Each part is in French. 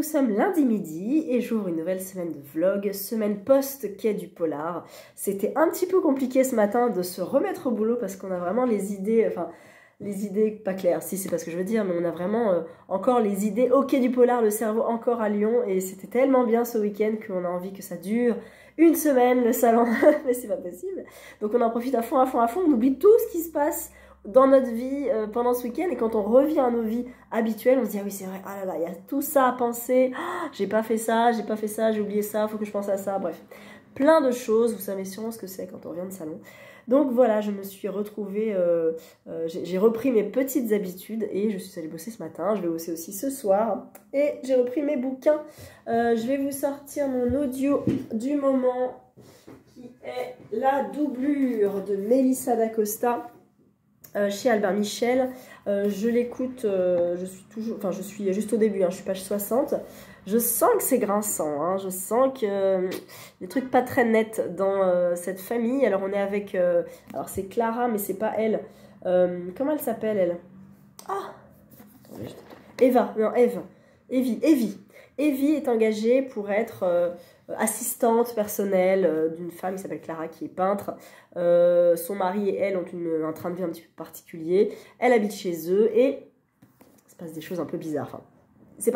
sommes lundi midi et j'ouvre une nouvelle semaine de vlog, semaine post-quai du polar. C'était un petit peu compliqué ce matin de se remettre au boulot parce qu'on a vraiment les idées, enfin les idées pas claires, si c'est pas ce que je veux dire, mais on a vraiment encore les idées au quai du polar, le cerveau encore à Lyon et c'était tellement bien ce week-end qu'on a envie que ça dure une semaine le salon, mais c'est pas possible. Donc on en profite à fond, on oublie tout ce qui se passe dans notre vie pendant ce week-end et quand on revient à nos vies habituelles on se dit ah oui c'est vrai, ah là là il y a tout ça à penser, j'ai pas fait ça, j'ai oublié ça, faut que je pense à ça, bref plein de choses, vous savez sûrement ce que c'est quand on revient de salon. Donc voilà, je me suis retrouvée, j'ai repris mes petites habitudes et je suis allée bosser ce matin, je vais bosser aussi ce soir et j'ai repris mes bouquins. Je vais vous sortir mon audio du moment qui est la doublure de Mélissa d'Acosta. Chez Albert Michel, je l'écoute, je suis juste au début, je suis page 60. Je sens que c'est grinçant, je sens que des trucs pas très nets dans cette famille. Alors on est avec, alors c'est Clara, mais c'est pas elle. Comment elle s'appelle elle? Ah, Eva, non Eve, Evie. Evie est engagée pour être assistante personnelle d'une femme qui s'appelle Clara qui est peintre. Son mari et elle ont un train de vie un petit peu particulier. Elle habite chez eux et il se passe des choses un peu bizarres. Enfin, c'est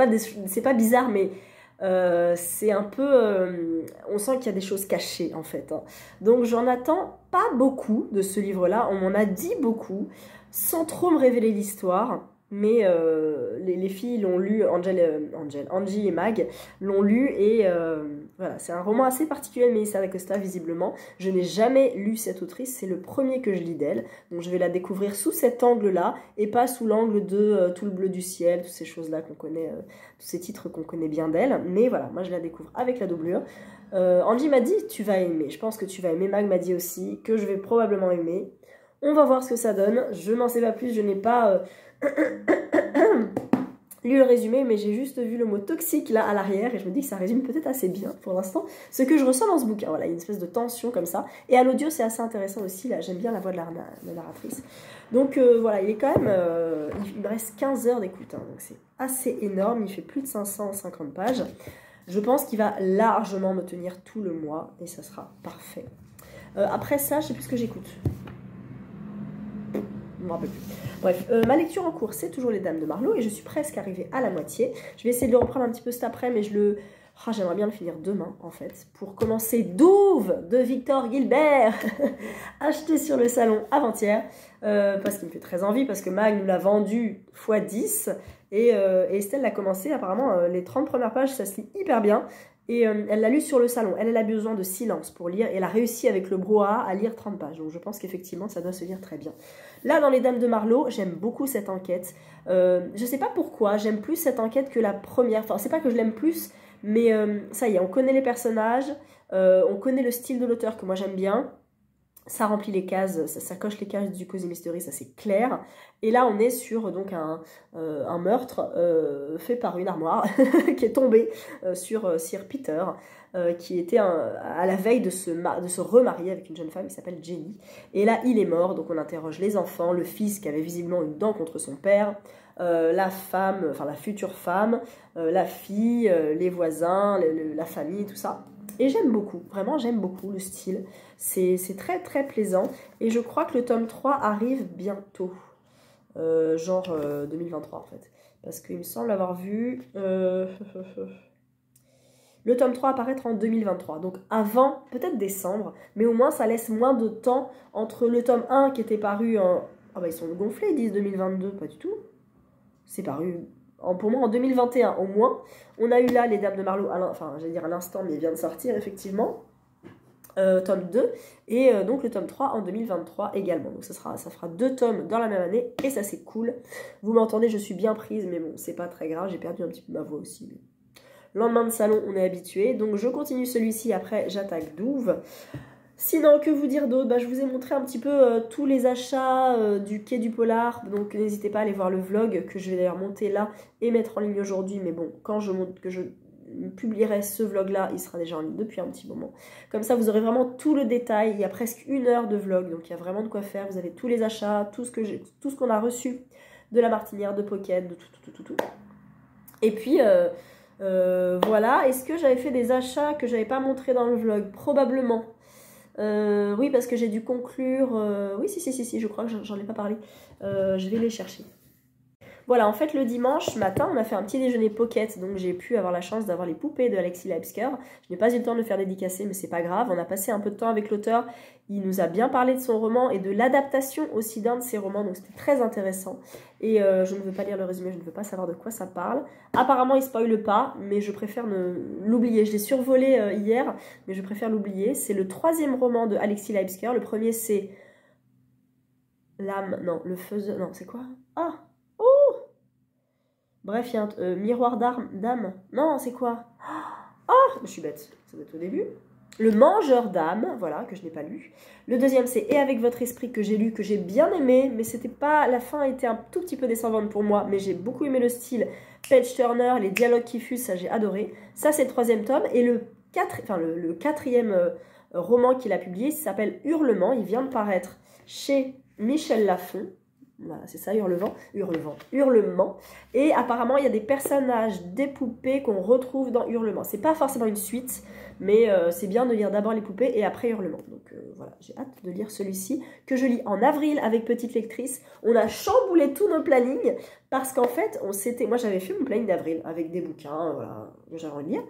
pas bizarre, mais c'est un peu... on sent qu'il y a des choses cachées en fait. Donc j'en attends pas beaucoup de ce livre-là. On m'en a dit beaucoup sans trop me révéler l'histoire. Mais les filles l'ont lu, Angie et Mag l'ont lu et voilà, c'est un roman assez particulier de Mélissa d'Acosta visiblement. Je n'ai jamais lu cette autrice, c'est le premier que je lis d'elle, donc je vais la découvrir sous cet angle-là et pas sous l'angle de Tout le bleu du ciel, toutes ces choses-là qu'on connaît, tous ces titres qu'on connaît bien d'elle. Mais voilà, moi je la découvre avec la doublure. Angie m'a dit tu vas aimer, je pense que tu vas aimer. Mag m'a dit aussi que je vais probablement aimer. On va voir ce que ça donne, je n'en sais pas plus, je n'ai pas... lu le résumé, mais j'ai juste vu le mot toxique là à l'arrière et je me dis que ça résume peut-être assez bien pour l'instant ce que je ressens dans ce bouquin. Voilà, il y a une espèce de tension comme ça. Et à l'audio, c'est assez intéressant aussi. Là, j'aime bien la voix de la narratrice. Donc voilà, il est quand même. Il me reste 15 heures d'écoute, donc c'est assez énorme. Il fait plus de 550 pages. Je pense qu'il va largement me tenir tout le mois et ça sera parfait. Après ça, je sais plus ce que j'écoute. Je me rappelle plus. Bref, ma lecture en cours, c'est toujours Les Dames de Marlowe et je suis presque arrivée à la moitié. Je vais essayer de le reprendre un petit peu cet après, mais j'aimerais bien le finir demain, en fait, pour commencer Douve de Victor Gilbert, acheté sur le salon avant-hier, parce qu'il me fait très envie, parce que Mag nous l'a vendu x10, et Estelle l'a commencé, apparemment, les 30 premières pages, ça se lit hyper bien. Et elle l'a lu sur le salon. Elle a besoin de silence pour lire. Et elle a réussi avec le brouhaha à lire 30 pages. Donc je pense qu'effectivement, ça doit se lire très bien. Là, dans Les Dames de Marlowe, j'aime beaucoup cette enquête. Je sais pas pourquoi, j'aime plus cette enquête que la première. Enfin, c'est pas que je l'aime plus, mais ça y est, on connaît les personnages. On connaît le style de l'auteur que moi j'aime bien. Ça remplit les cases, ça coche les cases du Cosy Mystery, ça c'est clair. Et là on est sur donc un meurtre fait par une armoire qui est tombée sur Sir Peter, qui était à la veille de se remarier avec une jeune femme qui s'appelle Jenny. Et là il est mort, donc on interroge les enfants, le fils qui avait visiblement une dent contre son père, la femme, enfin la future femme, la fille, les voisins, la famille, tout ça. Et j'aime beaucoup, vraiment j'aime beaucoup le style, c'est très très plaisant et je crois que le tome 3 arrive bientôt, genre 2023 en fait, parce qu'il me semble avoir vu le tome 3 apparaître en 2023, donc avant, peut-être décembre, mais au moins ça laisse moins de temps entre le tome 1 qui était paru en... Ah bah ils sont gonflés, ils disent 2022, pas du tout, c'est paru... Pour moi, en 2021, au moins, on a eu là Les Dames de Marlowe, enfin, j'allais dire à l'instant, mais il vient de sortir, effectivement, tome 2, et donc le tome 3 en 2023 également. Donc ça fera 2 tomes dans la même année, et ça, c'est cool. Vous m'entendez, je suis bien prise, mais bon, c'est pas très grave, j'ai perdu un petit peu ma voix aussi. Mais... Lendemain de salon, on est habitué, donc je continue celui-ci, après j'attaque Douve. Sinon, que vous dire d'autre? Je vous ai montré un petit peu tous les achats du quai du polar, donc n'hésitez pas à aller voir le vlog que je vais d'ailleurs monter là et mettre en ligne aujourd'hui, mais bon, quand je publierai ce vlog-là, il sera déjà en ligne depuis un petit moment. Comme ça, vous aurez vraiment tout le détail, il y a presque 1 heure de vlog, donc il y a vraiment de quoi faire, vous avez tous les achats, tout ce qu'on a reçu de la Martinière, de Pocket, de tout. Et puis... Voilà, est-ce que j'avais fait des achats que j'avais pas montré dans le vlog? Probablement. Oui, parce que j'ai dû conclure... Oui, si, je crois que j'en ai pas parlé. Je vais les chercher. Voilà, en fait, le dimanche matin, on a fait un petit déjeuner pocket, donc j'ai pu avoir la chance d'avoir les poupées de Alexis Leibsker. Je n'ai pas eu le temps de le faire dédicacer, mais c'est pas grave. On a passé un peu de temps avec l'auteur. Il nous a bien parlé de son roman et de l'adaptation aussi d'un de ses romans, donc c'était très intéressant. Et je ne veux pas lire le résumé, je ne veux pas savoir de quoi ça parle. Apparemment, il spoile pas, mais je préfère l'oublier. Je l'ai survolé hier, mais je préfère l'oublier. C'est le 3e roman de Alexis Leibsker. Le premier, c'est L'âme... Non, le feu... Non, c'est quoi? Ah! Bref, il y a un miroir d'âme. Non, c'est quoi? Oh, je suis bête. Ça doit être au début. Le mangeur d'âme, voilà, que je n'ai pas lu. Le deuxième, c'est Et avec votre esprit, que j'ai lu, que j'ai bien aimé, mais c'était pas... La fin était un tout petit peu décevante pour moi, mais j'ai beaucoup aimé le style Page Turner, les dialogues qui fusent, ça j'ai adoré. Ça, c'est le 3e tome. Et le 4e roman qu'il a publié, ça s'appelle Hurlement. Il vient de paraître chez Michel Lafon. Voilà, c'est ça, Hurlement. Et apparemment, il y a des personnages, des poupées qu'on retrouve dans Hurlement. C'est pas forcément une suite, mais c'est bien de lire d'abord les poupées et après Hurlement. Donc voilà, j'ai hâte de lire celui-ci, que je lis en avril avec Petite Lectrice. On a chamboulé tous nos plannings, parce qu'en fait, moi j'avais fait mon planning d'avril, avec des bouquins, voilà, que j'avais envie de lire.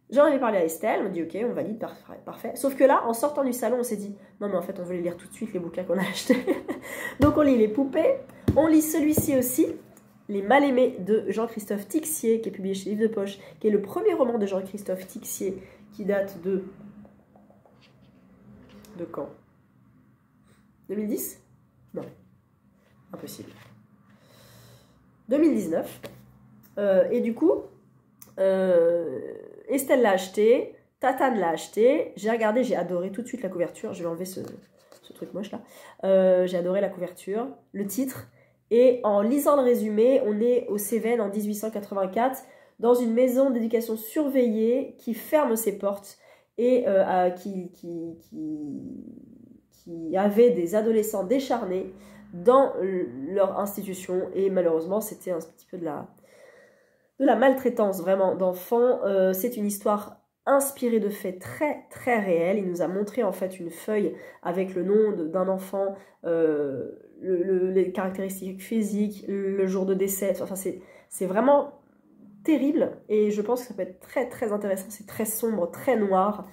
J'en avais parlé à Estelle, elle m'a dit ok, on valide, parfait. Sauf que là, en sortant du salon, on s'est dit non mais en fait on veut les lire tout de suite, les bouquins qu'on a achetés. Donc on lit les poupées, on lit celui-ci aussi, Les Mal-Aimés de Jean-Christophe Tixier, qui est publié chez Livre de Poche, qui est le premier roman de Jean-Christophe Tixier, qui date de... De quand? 2010? Non, impossible. 2019. Et du coup... Estelle l'a acheté, Tatane l'a acheté, j'ai regardé, j'ai adoré tout de suite la couverture, je vais enlever ce truc moche là, j'ai adoré la couverture, le titre, et en lisant le résumé, on est aux Cévennes en 1884, dans une maison d'éducation surveillée qui ferme ses portes et qui avait des adolescents décharnés dans leur institution, et malheureusement c'était un petit peu de la maltraitance vraiment d'enfants. C'est une histoire inspirée de faits très très réels. Il nous a montré en fait une feuille avec le nom d'un enfant, les caractéristiques physiques, le jour de décès. Enfin, c'est vraiment terrible et je pense que ça peut être très très intéressant. C'est très sombre, très noir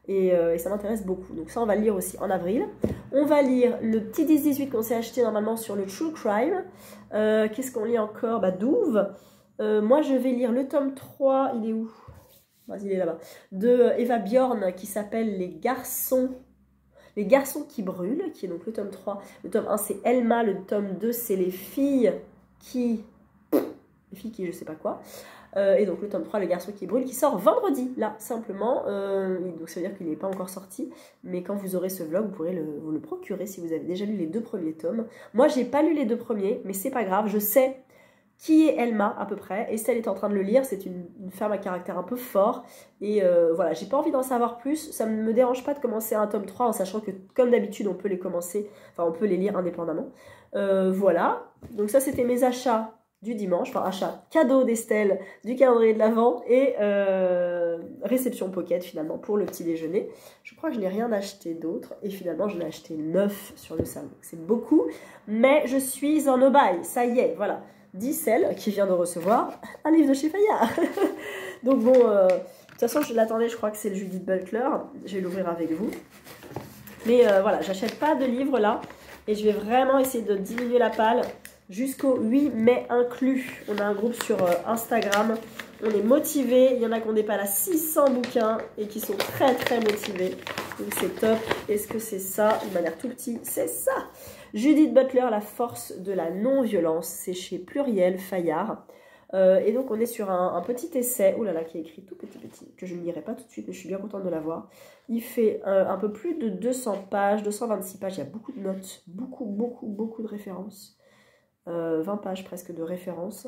et ça m'intéresse beaucoup. Donc ça, on va le lire aussi en avril. On va lire le petit 10-18 qu'on s'est acheté normalement sur le True Crime. Qu'est-ce qu'on lit encore? Douve. Moi, je vais lire le tome 3, il est où? Il est là-bas. De Eva Bjorn, qui s'appelle Les garçons qui brûlent, qui est donc le tome 3. Le tome 1, c'est Elma. Le tome 2, c'est Les filles qui je sais pas quoi. Et donc le tome 3, Les garçons qui brûlent, qui sort vendredi, là, simplement. Donc ça veut dire qu'il n'est pas encore sorti. Mais quand vous aurez ce vlog, vous pourrez vous le procurer si vous avez déjà lu les 2 premiers tomes. Moi, j'ai pas lu les 2 premiers, mais c'est pas grave, je sais qui est Elma à peu près. Estelle est en train de le lire, c'est une femme à caractère un peu fort. Et voilà, j'ai pas envie d'en savoir plus. Ça ne me dérange pas de commencer un tome 3 en sachant que comme d'habitude on peut les commencer, enfin on peut les lire indépendamment. Voilà, donc ça c'était mes achats du dimanche, enfin achat cadeau d'Estelle du calendrier de l'Avent et réception pocket finalement pour le petit déjeuner. Je crois que je n'ai rien acheté d'autre et finalement je l'ai acheté 9 sur le salon. C'est beaucoup, mais je suis en aubaille, ça y est, voilà. Dit celle qui vient de recevoir un livre de chez Fayard. Donc bon, de toute façon je l'attendais, je crois que c'est le Judith Butler. Je vais l'ouvrir avec vous. Mais voilà, j'achète pas de livres là. Et je vais vraiment essayer de diminuer la palle jusqu'au 8 mai inclus. On a un groupe sur Instagram. On est motivés. Il y en a qui ont des pales à 600 bouquins et qui sont très très motivés. Donc c'est top. Est-ce que c'est ça? Il m'a l'air tout petit. C'est ça! Judith Butler, La force de la non-violence, c'est chez Pluriel, Fayard. Et donc on est sur un petit essai, oh là là, qui est écrit tout petit, que je ne lirai pas tout de suite, mais je suis bien contente de l'avoir. Il fait un peu plus de 200 pages, 226 pages, il y a beaucoup de notes, beaucoup de références. 20 pages presque de références.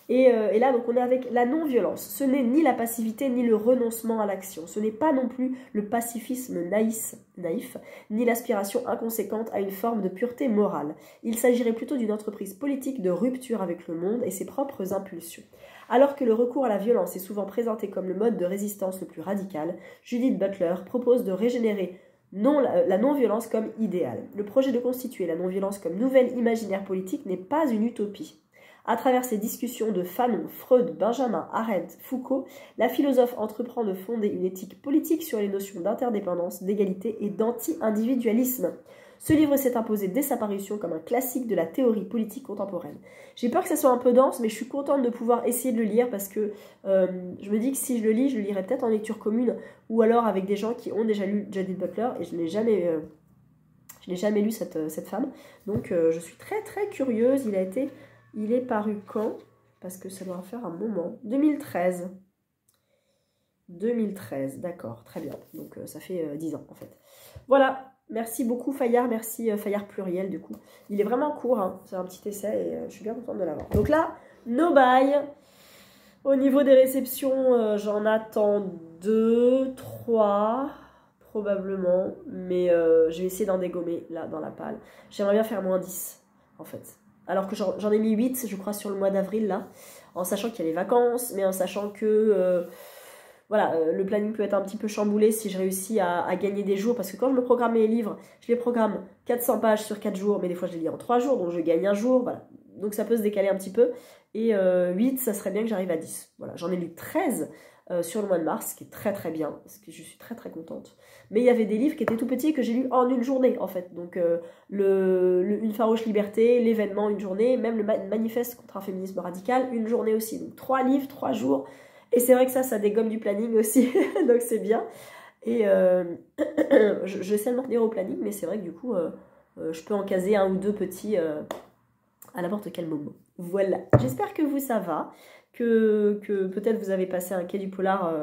Et là, donc, on est avec la non-violence. Ce n'est ni la passivité, ni le renoncement à l'action. Ce n'est pas non plus le pacifisme naïf, ni l'aspiration inconséquente à une forme de pureté morale. Il s'agirait plutôt d'une entreprise politique de rupture avec le monde et ses propres impulsions. Alors que le recours à la violence est souvent présenté comme le mode de résistance le plus radical, Judith Butler propose de régénérer la non-violence comme idéal. Le projet de constituer la non-violence comme nouvelle imaginaire politique n'est pas une utopie. À travers ces discussions de Fanon, Freud, Benjamin, Arendt, Foucault, la philosophe entreprend de fonder une éthique politique sur les notions d'interdépendance, d'égalité et d'anti-individualisme. Ce livre s'est imposé dès sa parution comme un classique de la théorie politique contemporaine. J'ai peur que ça soit un peu dense, mais je suis contente de pouvoir essayer de le lire parce que je me dis que si je le lis, je le lirai peut-être en lecture commune ou alors avec des gens qui ont déjà lu Judith Butler et je n'ai jamais lu cette femme. Donc je suis très très curieuse. Il est paru quand? Parce que ça doit en faire un moment. 2013. 2013, d'accord, très bien. Donc ça fait 10 ans en fait. Voilà, merci beaucoup Fayard, merci Fayard pluriel du coup. Il est vraiment court, hein. C'est un petit essai et je suis bien contente de l'avoir. Donc là, no buy. Au niveau des réceptions, j'en attends 2, 3 probablement. Mais je vais essayer d'en dégommer là dans la palle. J'aimerais bien faire moins 10 en fait. Alors que j'en ai mis 8, je crois, sur le mois d'avril, là, en sachant qu'il y a les vacances, mais en sachant que voilà, le planning peut être un petit peu chamboulé si je réussis à gagner des jours, parce que quand je me programme mes livres, je les programme 400 pages sur 4 jours, mais des fois je les lis en 3 jours, donc je gagne un jour, voilà. Donc ça peut se décaler un petit peu, et 8, ça serait bien que j'arrive à 10. Voilà, j'en ai lu 13 sur le mois de mars, ce qui est très très bien, parce que je suis très très contente. Mais il y avait des livres qui étaient tout petits que j'ai lus en une journée en fait. Donc Une farouche liberté, l'événement une journée, même le manifeste contre un féminisme radical, une journée aussi. Donc 3 livres, 3 jours. Et c'est vrai que ça dégomme du planning aussi, donc c'est bien. Et j'essaie de m'en tenir au planning, mais c'est vrai que du coup, je peux en caser un ou deux petits à n'importe quel moment. Voilà, j'espère que vous ça va, que peut-être vous avez passé un quai du polar,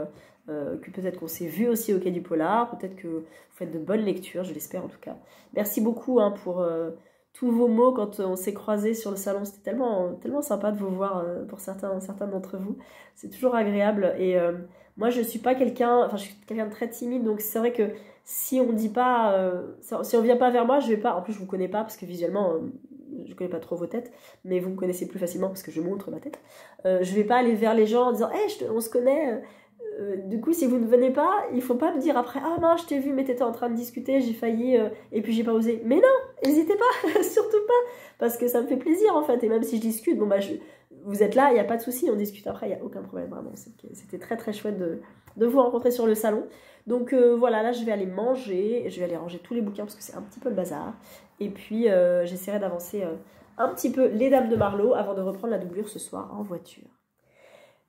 que peut-être qu'on s'est vu aussi au quai du polar, peut-être que vous faites de bonnes lectures, je l'espère en tout cas. Merci beaucoup hein, pour tous vos mots quand on s'est croisés sur le salon, c'était tellement sympa de vous voir pour certains d'entre vous, c'est toujours agréable et moi je suis pas quelqu'un, enfin je suis quelqu'un de très timide donc c'est vrai que si on dit pas, si on vient pas vers moi, je vais pas, en plus je vous connais pas parce que visuellement je connais pas trop vos têtes, mais vous me connaissez plus facilement parce que je montre ma tête. Je vais pas aller vers les gens en disant hey, on se connaît. Du coup, si vous ne venez pas, il faut pas me dire après ah mince, je t'ai vu, mais t'étais en train de discuter, j'ai failli et puis j'ai pas osé. Mais non, n'hésitez pas, surtout pas, parce que ça me fait plaisir en fait. Et même si je discute, bon bah vous êtes là, il y a pas de souci, on discute après, il y a aucun problème vraiment. C'était très très chouette de vous rencontrer sur le salon. Donc voilà, là je vais aller manger, je vais aller ranger tous les bouquins parce que c'est un petit peu le bazar. Et puis j'essaierai d'avancer un petit peu les Dames de Marlowe avant de reprendre la doublure ce soir en voiture.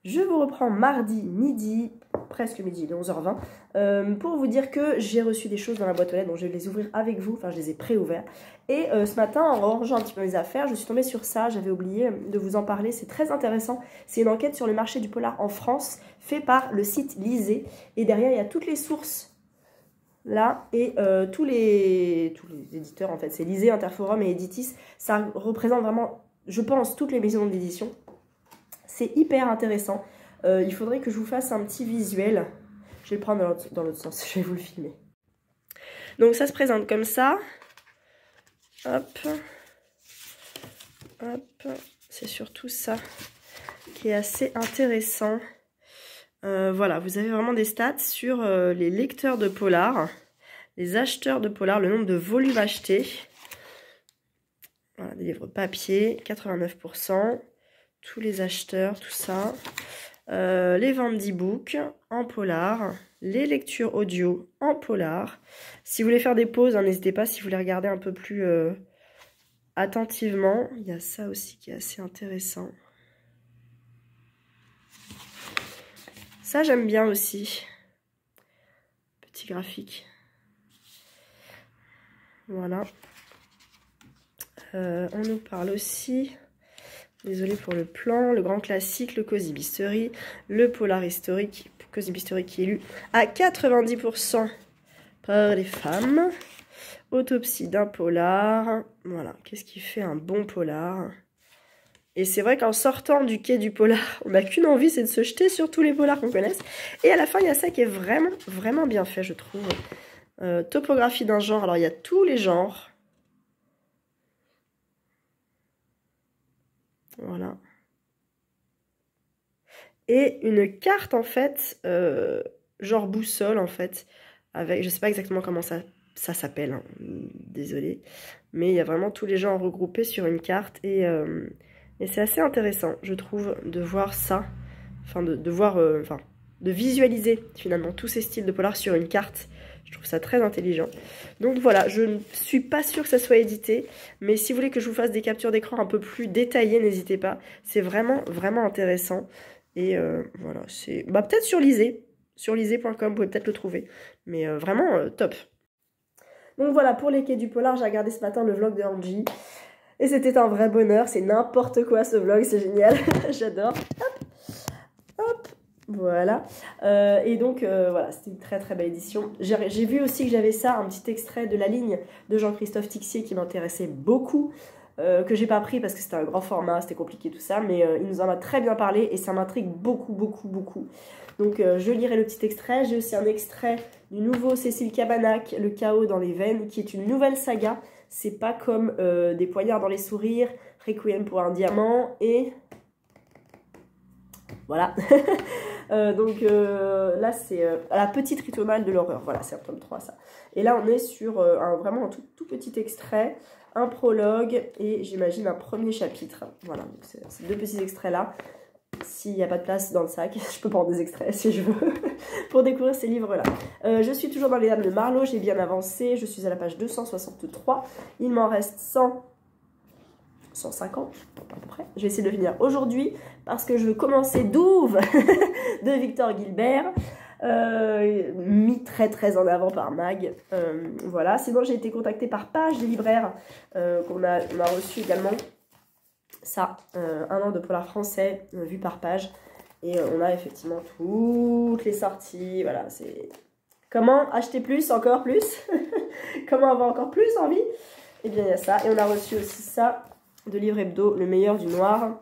Je vous reprends mardi midi, presque midi, de 11h20, pour vous dire que j'ai reçu des choses dans la boîte aux lettres, donc je vais les ouvrir avec vous, enfin je les ai pré-ouverts. Et ce matin, en rangeant un petit peu mes affaires, je suis tombée sur ça, j'avais oublié de vous en parler, c'est très intéressant. C'est une enquête sur le marché du polar en France, fait par le site Lisez. Et derrière, il y a toutes les sources là, et tous les éditeurs, en fait, c'est Lisez, Interforum et Editis. Ça représente vraiment, je pense, toutes les maisons d'édition. C'est hyper intéressant. Il faudrait que je vous fasse un petit visuel. Je vais le prendre dans l'autre sens. Je vais vous le filmer. Donc ça se présente comme ça. Hop. Hop. C'est surtout ça qui est assez intéressant. Voilà, vous avez vraiment des stats sur les lecteurs de polar, les acheteurs de polar, le nombre de volumes achetés. Voilà, des livres papier, 89%. Tous les acheteurs, tout ça, les ventes d'e-books en polar, les lectures audio en polar. Si vous voulez faire des pauses, n'hésitez pas, si vous voulez regarder un peu plus attentivement. Il y a ça aussi qui est assez intéressant. Ça, j'aime bien aussi. Petit graphique. Voilà. On nous parle aussi... Désolée pour le plan, le grand classique, le Cosy Mystery, le polar historique, Cosy Mystery qui est lu à 90% par les femmes. Autopsie d'un polar, voilà, qu'est-ce qui fait un bon polar? Et c'est vrai qu'en sortant du quai du polar, on n'a qu'une envie, c'est de se jeter sur tous les polars qu'on connaisse. Et à la fin, il y a ça qui est vraiment, vraiment bien fait, je trouve. Topographie d'un genre, alors il y a tous les genres. Voilà. Et une carte en fait, genre boussole en fait, avec, je sais pas exactement comment ça s'appelle, hein, désolée, mais il y a vraiment tous les genres regroupés sur une carte et c'est assez intéressant, je trouve, de voir ça, enfin de voir, enfin de visualiser finalement tous ces styles de polar sur une carte. Je trouve ça très intelligent. Donc voilà, je ne suis pas sûre que ça soit édité, mais si vous voulez que je vous fasse des captures d'écran un peu plus détaillées, n'hésitez pas. C'est vraiment, vraiment intéressant. Et voilà, c'est bah, peut-être sur Lisez. Sur lisez.com, vous pouvez peut-être le trouver. Mais vraiment top. Donc voilà, pour les quais du polar, j'ai regardé ce matin le vlog de Angie. Et c'était un vrai bonheur. C'est n'importe quoi ce vlog, c'est génial. J'adore. Hop, hop. Voilà. Et donc, voilà, c'était une très très belle édition. J'ai vu aussi que j'avais ça, un petit extrait de La Ligne de Jean-Christophe Tixier qui m'intéressait beaucoup, que j'ai pas pris parce que c'était un grand format, c'était compliqué tout ça, mais il nous en a très bien parlé et ça m'intrigue beaucoup, beaucoup, beaucoup. Donc, je lirai le petit extrait. J'ai aussi un extrait du nouveau Cécile Cabanach, Le chaos dans les veines, qui est une nouvelle saga. C'est pas comme Des poignards dans les sourires, Requiem pour un diamant et... Voilà. Donc là, c'est la petite ritournelle de l'horreur. Voilà, c'est un tome 3, ça. Et là, on est sur vraiment un tout petit extrait, un prologue et j'imagine un premier chapitre. Voilà, donc c'est ces deux petits extraits-là. S'il n'y a pas de place dans le sac, je peux prendre des extraits si je veux, pour découvrir ces livres-là. Je suis toujours dans les Dames de Marlowe, j'ai bien avancé. Je suis à la page 263. Il m'en reste 150 à peu près. Je vais essayer de finir aujourd'hui parce que je veux commencer Douve de Victor Gilbert, mis très très en avant par Mag. Voilà, sinon j'ai été contactée par Page des libraires on a reçu également ça, un an de polar français vu par Page et on a effectivement toutes les sorties. Voilà, c'est comment acheter plus, encore plus comment avoir encore plus envie. Et bien il y a ça et on a reçu aussi ça de Livre Hebdo, Le meilleur du noir,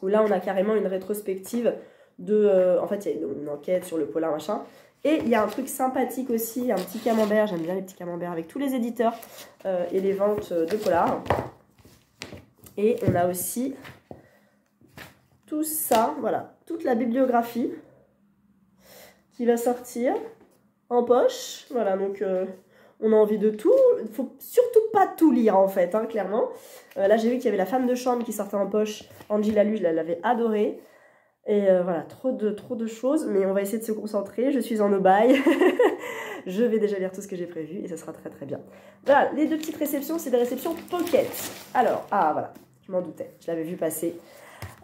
où là on a carrément une rétrospective de... en fait il y a une enquête sur le polar machin, et il y a un truc sympathique aussi, un petit camembert, j'aime bien les petits camemberts avec tous les éditeurs et les ventes de polar. Et on a aussi tout ça, voilà, toute la bibliographie qui va sortir en poche, voilà, donc... on a envie de tout, il ne faut surtout pas tout lire en fait, hein, clairement. Là j'ai vu qu'il y avait La femme de chambre qui sortait en poche, Angie l'a lu, je l'avais adoré. Et voilà, trop de choses, mais on va essayer de se concentrer, je suis en no-buy. Je vais déjà lire tout ce que j'ai prévu et ça sera très très bien. Voilà, les deux petites réceptions, c'est des réceptions pocket. Alors, ah voilà, je m'en doutais, je l'avais vu passer.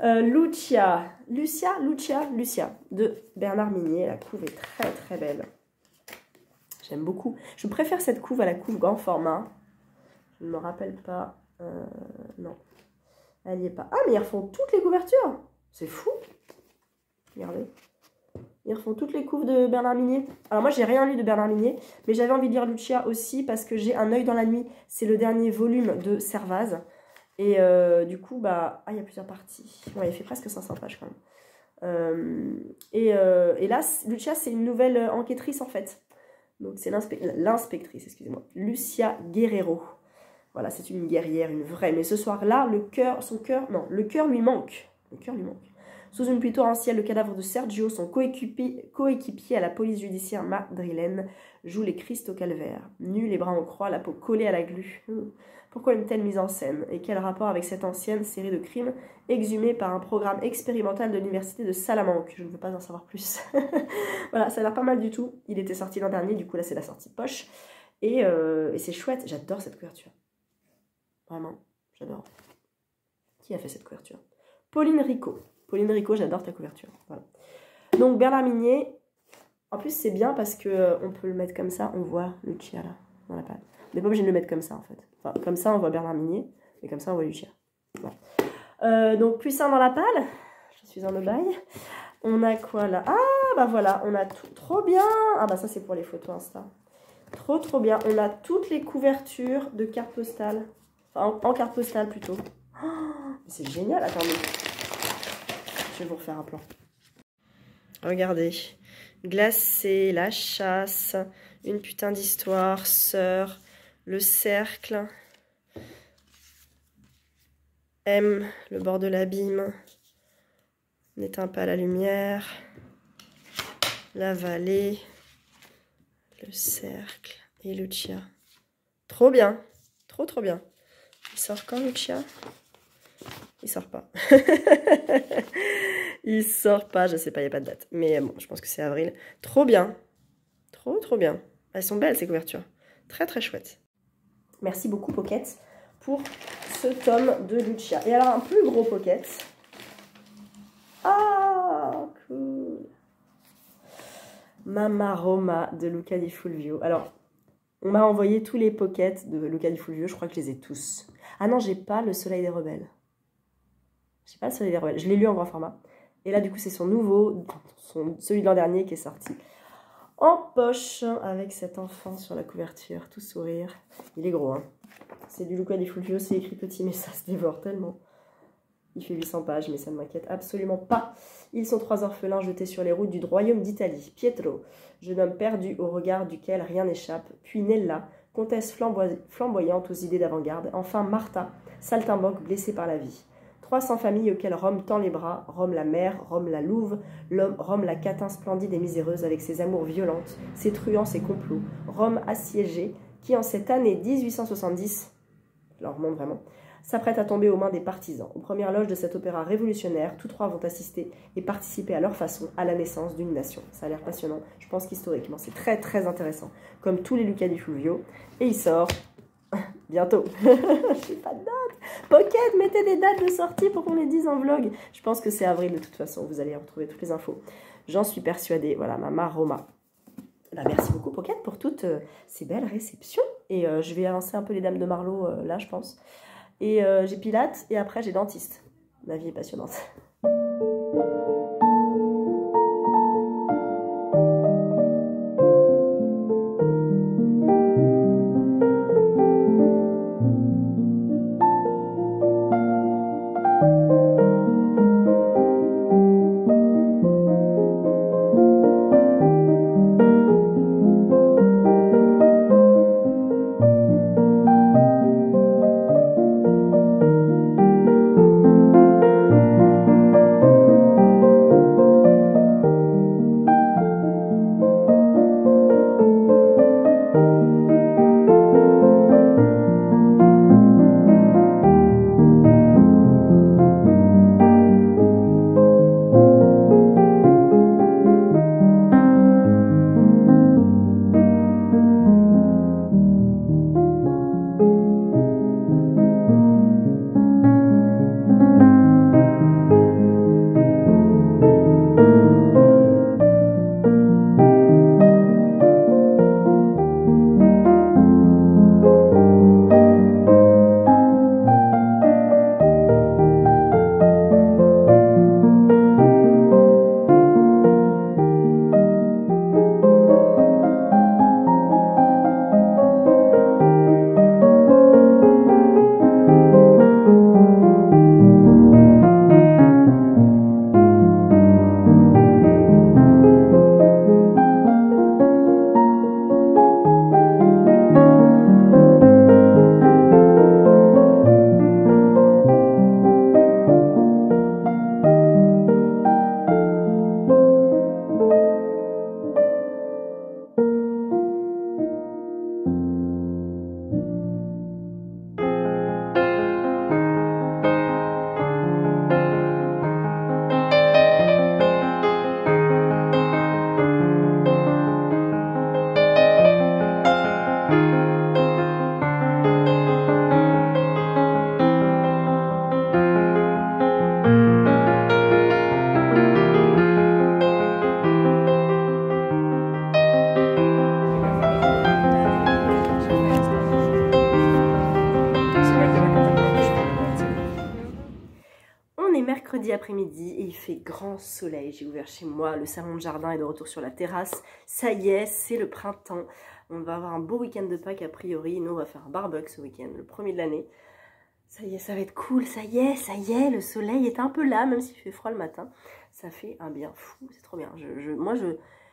Lucia de Bernard Minier, la couve est très très belle. J'aime beaucoup. Je préfère cette couve à la couve grand format. Je ne me rappelle pas. Non. Elle n'y est pas. Ah, mais ils refont toutes les couvertures. C'est fou. Regardez. Ils refont toutes les couves de Bernard Minier. Alors moi, j'ai rien lu de Bernard Minier. Mais j'avais envie de lire Lucia aussi parce que j'ai Un œil dans la nuit. C'est le dernier volume de Servaz. Et du coup, bah... Ah, il y a plusieurs parties. Ouais, il fait presque 500 pages quand même. Et là, Lucia, c'est une nouvelle enquêtrice en fait. Donc c'est l'inspectrice, excusez-moi, Lucia Guerrero. Voilà, c'est une guerrière, une vraie. Mais ce soir-là, le cœur lui manque. Le cœur lui manque. Sous une pluie torrentielle, le cadavre de Sergio, son coéquipier à la police judiciaire madrilène, joue les Christ au calvaire. Nu, les bras en croix, la peau collée à la glu. Pourquoi une telle mise en scène? Et quel rapport avec cette ancienne série de crimes exhumés par un programme expérimental de l'université de Salamanque? Je ne veux pas en savoir plus. Voilà, ça a l'air pas mal du tout. Il était sorti l'an dernier, du coup là c'est la sortie poche. Et c'est chouette, j'adore cette couverture. Vraiment, j'adore. Qui a fait cette couverture? Pauline Rico. Pauline Rico, j'adore ta couverture. Voilà. Donc Bernard Minier, en plus c'est bien parce qu'on peut le mettre comme ça, on voit Lucia là, dans la page. On n'est pas obligé de le mettre comme ça en fait. Enfin, comme ça on voit Bernard Minier, et comme ça on voit Lucia. Voilà. Donc Puissant dans la palle, je suis en bail. On a quoi là? Ah bah voilà, on a tout, trop bien. Ah bah ça c'est pour les photos Insta. Trop bien, on a toutes les couvertures de cartes postales. Enfin en carte postale plutôt. Oh, c'est génial, attendez. Je vais vous refaire un plan. Regardez. Glacé, La chasse, Une putain d'histoire, Sœur, Le cercle, M, Le bord de l'abîme, On éteint pas la lumière. La vallée. Le cercle et Lucia. Trop bien. Trop bien. Il sort quand Lucia? Il sort pas. Il sort pas, je sais pas, il n'y a pas de date. Mais bon, je pense que c'est avril. Trop bien. Trop bien. Elles sont belles ces couvertures. Très chouettes. Merci beaucoup Pocket pour ce tome de Lucia. Et alors un plus gros Pocket. Ah, cool. Mamma Roma de Luca Di Fulvio. Alors, on m'a envoyé tous les pockets de Luca Di Fulvio, je crois que je les ai tous. Ah non, j'ai pas Le Soleil des Rebelles. J'ai pas Le Soleil des Rebelles, je l'ai lu en grand format. Et là, du coup, c'est son nouveau, celui de l'an dernier qui est sorti en poche, avec cet enfant sur la couverture, tout sourire. Il est gros, hein. C'est du Luca Di Fulvio, c'est écrit petit, mais ça se dévore tellement. Il fait 800 pages, mais ça ne m'inquiète absolument pas. Ils sont 3 orphelins jetés sur les routes du royaume d'Italie. Pietro, jeune homme perdu au regard duquel rien n'échappe. Puis Nella, comtesse flamboyante aux idées d'avant-garde. Enfin Martha, saltimbanque blessée par la vie. 300 familles auxquelles Rome tend les bras. Rome la mère, Rome la louve, Rome la catin splendide et miséreuse avec ses amours violentes, ses truands, ses complots. Rome assiégée qui en cette année 1870, je leur remonte vraiment, s'apprête à tomber aux mains des partisans. Aux premières loges de cet opéra révolutionnaire, tous 3 vont assister et participer à leur façon à la naissance d'une nation. Ça a l'air passionnant. Je pense qu'historiquement, c'est très intéressant. Comme tous les Luca Di Fulvio. Et il sort bientôt. Je n'ai pas de date. Pocket, mettez des dates de sortie pour qu'on les dise en vlog. Je pense que c'est avril de toute façon. Vous allez retrouver toutes les infos. J'en suis persuadée. Voilà, Mamma Roma. Bah, merci beaucoup Pocket pour toutes ces belles réceptions. Et je vais avancer un peu les dames de Marlowe là, je pense. Et j'ai Pilates et après j'ai dentiste. Ma vie est passionnante. Mercredi après-midi et il fait grand soleil. J'ai ouvert chez moi, le salon de jardin est de retour sur la terrasse. Ça y est, c'est le printemps. On va avoir un beau week-end de Pâques a priori. Nous, on va faire un barbecue ce week-end, le premier de l'année. Ça y est, ça va être cool. Ça y est, le soleil est un peu là, même s'il fait froid le matin. Ça fait un bien fou, c'est trop bien. Moi,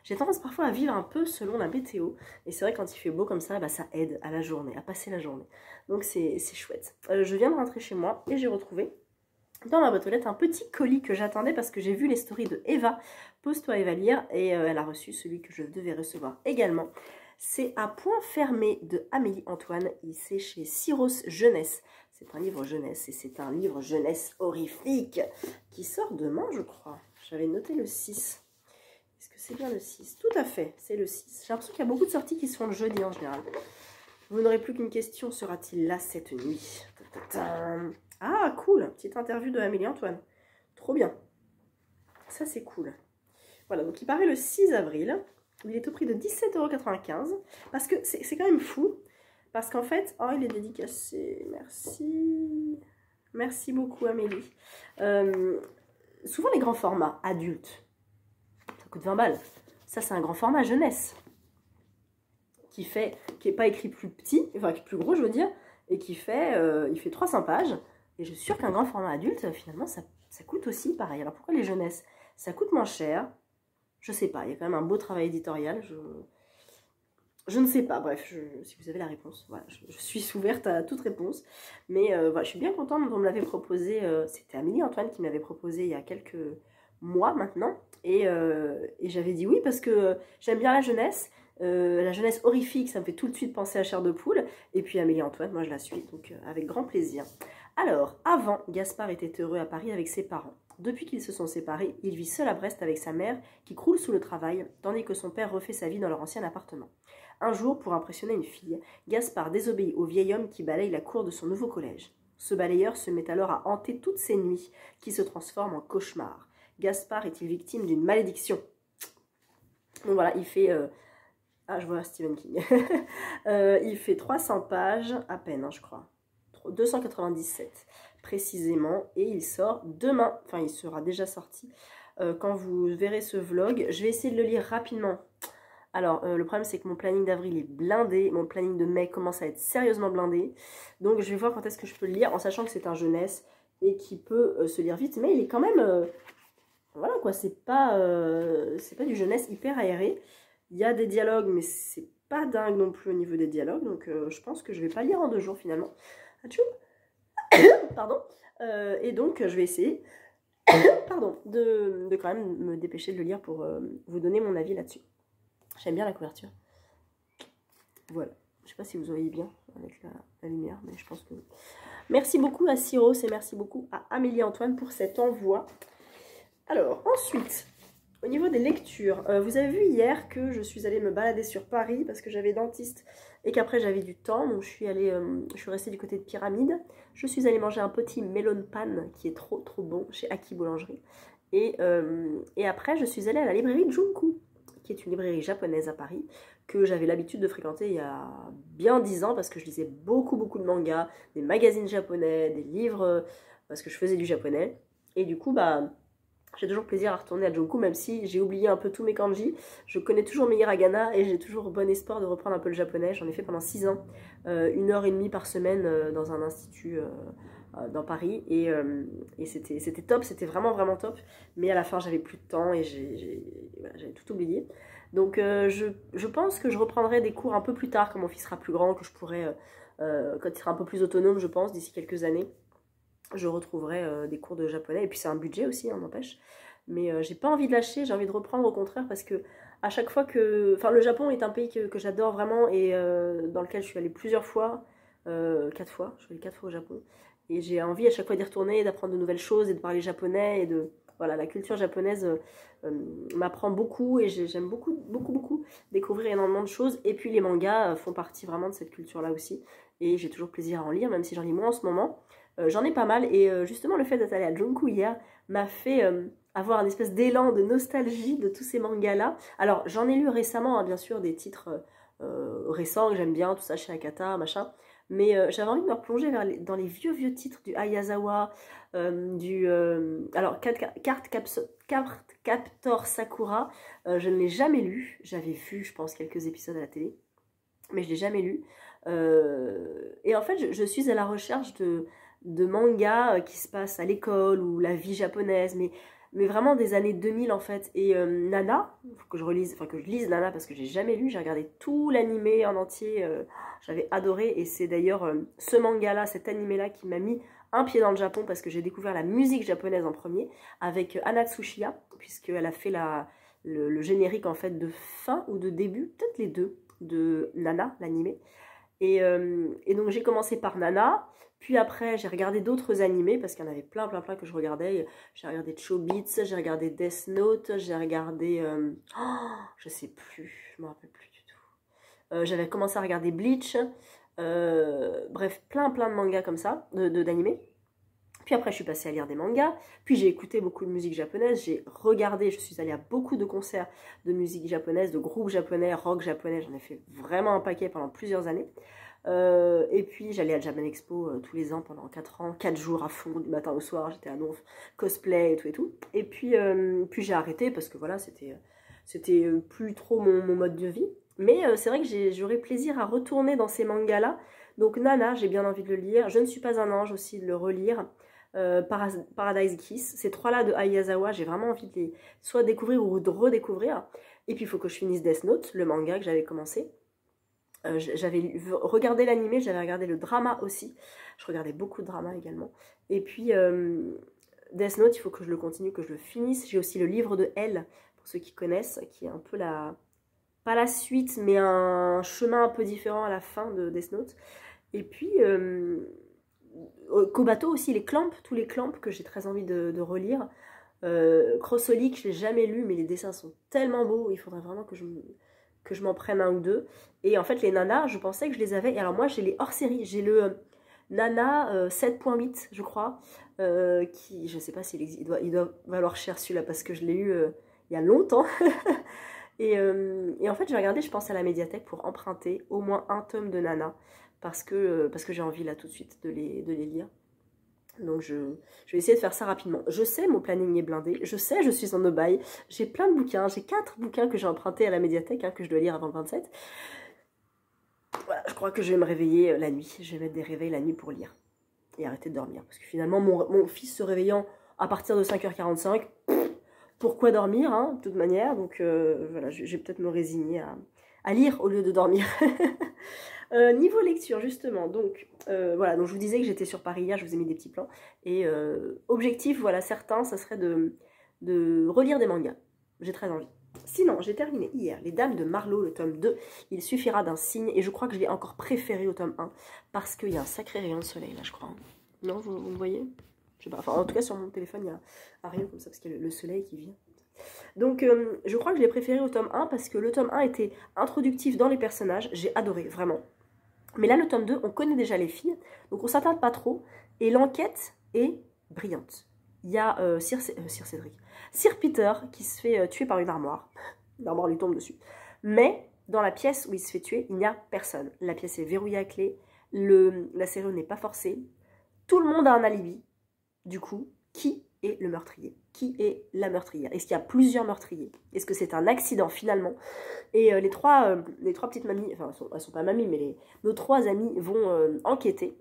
j'ai tendance parfois à vivre un peu selon la météo. Et c'est vrai, quand il fait beau comme ça, bah, ça aide à la journée, à passer la journée. Donc, c'est chouette. Je viens de rentrer chez moi et j'ai retrouvé dans ma boîte aux lettres un petit colis que j'attendais parce que j'ai vu les stories de Eva, Pose-toi Eva lire, et elle a reçu celui que je devais recevoir également. C'est À point fermé de Amélie Antoine, c'est chez Syros Jeunesse. C'est un livre jeunesse et c'est un livre jeunesse horrifique qui sort demain, je crois. J'avais noté le 6. Est-ce que c'est bien le 6? Tout à fait, c'est le 6. J'ai l'impression qu'il y a beaucoup de sorties qui se font le jeudi en général. Vous n'aurez plus qu'une question, sera-t-il là cette nuit? Ah, cool, petite interview de Amélie Antoine. Trop bien. Ça, c'est cool. Voilà, donc il paraît le 6 avril. Il est au prix de 17,95 €. Parce que c'est quand même fou. Parce qu'en fait, oh, il est dédicacé. Merci. Merci beaucoup, Amélie. Souvent, les grands formats adultes, ça coûte 20 balles. Ça, c'est un grand format jeunesse. Qui est pas écrit plus petit, enfin plus gros, je veux dire, et il fait 300 pages. Et je suis sûre qu'un grand format adulte, finalement, ça coûte aussi pareil. Alors pourquoi les jeunesses? Ça coûte moins cher. Je sais pas, il y a quand même un beau travail éditorial. Je ne sais pas, bref, si vous avez la réponse, voilà, je suis ouverte à toute réponse. Mais voilà, je suis bien contente, on me l'avait proposé, c'était Amélie Antoine qui me l'avait proposé il y a quelques mois maintenant. Et j'avais dit oui parce que j'aime bien la jeunesse horrifique, ça me fait tout de suite penser à Chair de poule. Et puis Amélie Antoine, moi je la suis, donc avec grand plaisir. Alors, avant, Gaspard était heureux à Paris avec ses parents. Depuis qu'ils se sont séparés, il vit seul à Brest avec sa mère, qui croule sous le travail, tandis que son père refait sa vie dans leur ancien appartement. Un jour, pour impressionner une fille, Gaspard désobéit au vieil homme qui balaye la cour de son nouveau collège. Ce balayeur se met alors à hanter toutes ses nuits, qui se transforment en cauchemars. Gaspard est-il victime d'une malédiction? Donc voilà, il fait... Ah, je vois Stephen King. Il fait 300 pages, à peine, hein, je crois. 297 précisément, et il sort demain. Enfin, il sera déjà sorti quand vous verrez ce vlog. Je vais essayer de le lire rapidement. Alors, le problème, c'est que mon planning d'avril est blindé. Mon planning de mai commence à être sérieusement blindé. Donc, je vais voir quand est-ce que je peux le lire, en sachant que c'est un jeunesse et qui peut se lire vite. Mais il est quand même... voilà, quoi, c'est pas du jeunesse hyper aéré. Il y a des dialogues, mais c'est pas dingue non plus au niveau des dialogues. Donc, je pense que je vais pas lire en 2 jours, finalement. Atchou. Pardon. Et donc, je vais essayer... pardon, de quand même me dépêcher de le lire pour vous donner mon avis là-dessus. J'aime bien la couverture. Voilà. Je sais pas si vous voyez bien avec la lumière, mais je pense que oui. Merci beaucoup à Syros et merci beaucoup à Amélie Antoine pour cet envoi. Alors, ensuite, au niveau des lectures, vous avez vu hier que je suis allée me balader sur Paris parce que j'avais dentiste et qu'après j'avais du temps. Donc je suis restée du côté de Pyramide. Je suis allée manger un petit melon pan qui est trop bon chez Aki Boulangerie. Et après, je suis allée à la librairie Junku, qui est une librairie japonaise à Paris, que j'avais l'habitude de fréquenter il y a bien 10 ans, parce que je lisais beaucoup de mangas, des magazines japonais, des livres, parce que je faisais du japonais. Et du coup, bah, j'ai toujours plaisir à retourner à Junku, même si j'ai oublié un peu tous mes kanji. Je connais toujours mes hiragana, et j'ai toujours bon espoir de reprendre un peu le japonais. J'en ai fait pendant 6 ans, 1h30 par semaine dans un institut dans Paris, et c'était top, c'était vraiment top, mais à la fin j'avais plus de temps et j'avais tout oublié. Donc je pense que je reprendrai des cours un peu plus tard quand mon fils sera plus grand, que je pourrai, quand il sera un peu plus autonome, je pense, d'ici quelques années, je retrouverai des cours de japonais, et puis c'est un budget aussi, hein, n'empêche, mais j'ai pas envie de lâcher, j'ai envie de reprendre au contraire, parce que à chaque fois que... Enfin, le Japon est un pays que j'adore vraiment, et dans lequel je suis allée plusieurs fois, 4 fois, je suis allée 4 fois au Japon, et j'ai envie à chaque fois d'y retourner, d'apprendre de nouvelles choses, et de parler japonais, et de... Voilà, la culture japonaise m'apprend beaucoup, et j'aime beaucoup découvrir énormément de choses, et puis les mangas font partie vraiment de cette culture-là aussi, et j'ai toujours plaisir à en lire, même si j'en lis moins en ce moment. J'en ai pas mal, et justement le fait d'être allée à Junku hier m'a fait avoir un espèce d'élan de nostalgie de tous ces mangas-là. Alors j'en ai lu récemment, hein, bien sûr, des titres récents que j'aime bien, tout ça chez Akata, machin, mais j'avais envie de me replonger dans les vieux titres du Ayazawa, alors Card Captor Sakura, je ne l'ai jamais lu, j'avais vu je pense quelques épisodes à la télé, mais je ne l'ai jamais lu, et en fait je suis à la recherche de mangas qui se passent à l'école ou la vie japonaise, mais vraiment des années 2000 en fait. Et Nana, faut que je lise Nana parce que j'ai jamais lu, j'ai regardé tout l'animé en entier, j'avais adoré, et c'est d'ailleurs ce manga là, cet animé là qui m'a mis un pied dans le Japon parce que j'ai découvert la musique japonaise en premier avec Anna Tsuchiya, puisqu'elle a fait le générique en fait de fin ou de début, peut-être les deux, de Nana, l'animé. Et donc j'ai commencé par Nana, puis après j'ai regardé d'autres animés parce qu'il y en avait plein que je regardais. J'ai regardé Chobits, j'ai regardé Death Note, j'ai regardé... je sais plus, je me rappelle plus du tout. J'avais commencé à regarder Bleach, bref, plein de mangas comme ça, d'animés. Puis après, je suis passée à lire des mangas. Puis j'ai écouté beaucoup de musique japonaise. J'ai regardé, je suis allée à beaucoup de concerts de musique japonaise, de groupes japonais, rock japonais. J'en ai fait vraiment un paquet pendant plusieurs années. Et puis j'allais à Japan Expo tous les ans pendant 4 ans, 4 jours à fond, du matin au soir. J'étais à Donf, cosplay et tout et tout. Et puis j'ai arrêté parce que voilà, c'était plus trop mon mode de vie. Mais c'est vrai que j'aurais plaisir à retourner dans ces mangas-là. Donc Nana, j'ai bien envie de le lire. Je ne suis pas un ange aussi, de le relire. Paradise Kiss, ces trois-là de Ayazawa, j'ai vraiment envie de les soit découvrir ou de redécouvrir. Et puis il faut que je finisse Death Note, le manga que j'avais commencé. J'avais regardé l'animé, j'avais regardé le drama aussi. Je regardais beaucoup de drama également. Et puis Death Note, il faut que je le continue, que je le finisse. J'ai aussi le livre de Elle, pour ceux qui connaissent, qui est un peu pas la suite, mais un chemin un peu différent à la fin de Death Note. Et puis Kobato aussi, tous les clamps que j'ai très envie de relire. Crossolik, je ne l'ai jamais lu, mais les dessins sont tellement beaux, il faudrait vraiment que je m'en prenne un ou deux. Et en fait, les nanas, je pensais que je les avais. Et alors moi, j'ai les hors-série. J'ai le Nana 7.8, je crois, qui, je ne sais pas s'il existe, il doit valoir cher celui-là, parce que je l'ai eu il y a longtemps. Et en fait, j'ai regardé, je pense, à la médiathèque pour emprunter au moins un tome de Nana, parce que j'ai envie là tout de suite de les lire. Donc je vais essayer de faire ça rapidement. Je sais, mon planning est blindé, je sais, je suis en no-buy, j'ai plein de bouquins, j'ai 4 bouquins que j'ai empruntés à la médiathèque, que je dois lire avant le 27. Voilà, je crois que je vais me réveiller la nuit, je vais mettre des réveils la nuit pour lire et arrêter de dormir. Parce que finalement, mon fils se réveillant à partir de 5h45, pourquoi dormir, de toute manière. Donc voilà, je vais peut-être me résigner à lire au lieu de dormir. Niveau lecture, justement, donc voilà, donc je vous disais que j'étais sur Paris hier, je vous ai mis des petits plans. Et objectif, voilà, certains, ça serait de relire des mangas. J'ai très envie. Sinon, j'ai terminé hier Les Dames de Marlowe, le tome 2. Il suffira d'un signe, et je crois que je l'ai encore préféré au tome 1, parce qu'il y a un sacré rayon de soleil, là, je crois. Non, vous me voyez? Je sais pas, enfin, en tout cas, sur mon téléphone, il y a un rayon comme ça, parce qu'il y a le soleil qui vient. Donc je crois que je l'ai préféré au tome 1 parce que le tome 1 était introductif dans les personnages, j'ai adoré, vraiment. Mais là, le tome 2, on connaît déjà les filles, donc on s'attarde pas trop, et l'enquête est brillante. Il y a Sir Peter qui se fait tuer par une armoire lui tombe dessus, mais dans la pièce où il se fait tuer, il n'y a personne. La pièce est verrouillée à clé, la serrure n'est pas forcée, tout le monde a un alibi, du coup, qui est le meurtrier? Qui est la meurtrière? Est-ce qu'il y a plusieurs meurtriers? Est-ce que c'est un accident finalement? Et les trois petites mamies, enfin elles sont pas mamies, mais nos 3 amies vont enquêter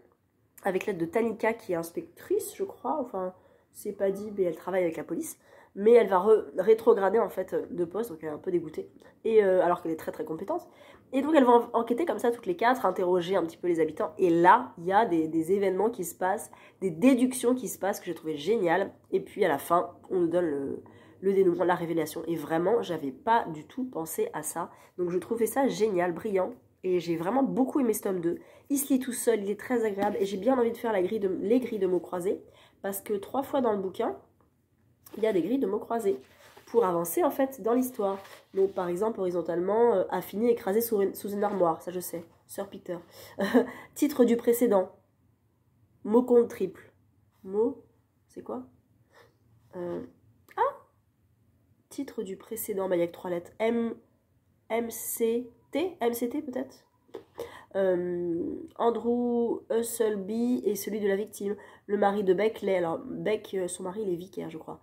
avec l'aide de Tanika qui est inspectrice, je crois, enfin c'est pas dit, mais elle travaille avec la police. Mais elle va rétrograder en fait de poste, donc elle est un peu dégoûtée, et alors qu'elle est très très compétente. Et donc elles vont enquêter comme ça toutes les 4, interroger un petit peu les habitants. Et là, il y a des événements qui se passent, des déductions qui se passent que j'ai trouvé géniales. Et puis à la fin, on nous donne le dénouement, la révélation. Et vraiment, j'avais pas du tout pensé à ça. Donc je trouvais ça génial, brillant. Et j'ai vraiment beaucoup aimé ce tome 2. Il se lit tout seul, il est très agréable. Et j'ai bien envie de faire les grilles de mots croisés. Parce que 3 fois dans le bouquin, il y a des grilles de mots croisés pour avancer en fait dans l'histoire. Donc par exemple, horizontalement, a fini écrasé sous une armoire, ça je sais, Sir Peter. Titre du précédent, mot compte triple. Mot, c'est quoi? Titre du précédent, bah, il n'y a que 3 lettres. MCT peut-être. Andrew Hustleby et celui de la victime, le mari de Beck. Alors Beck, son mari, il est vicaire, je crois.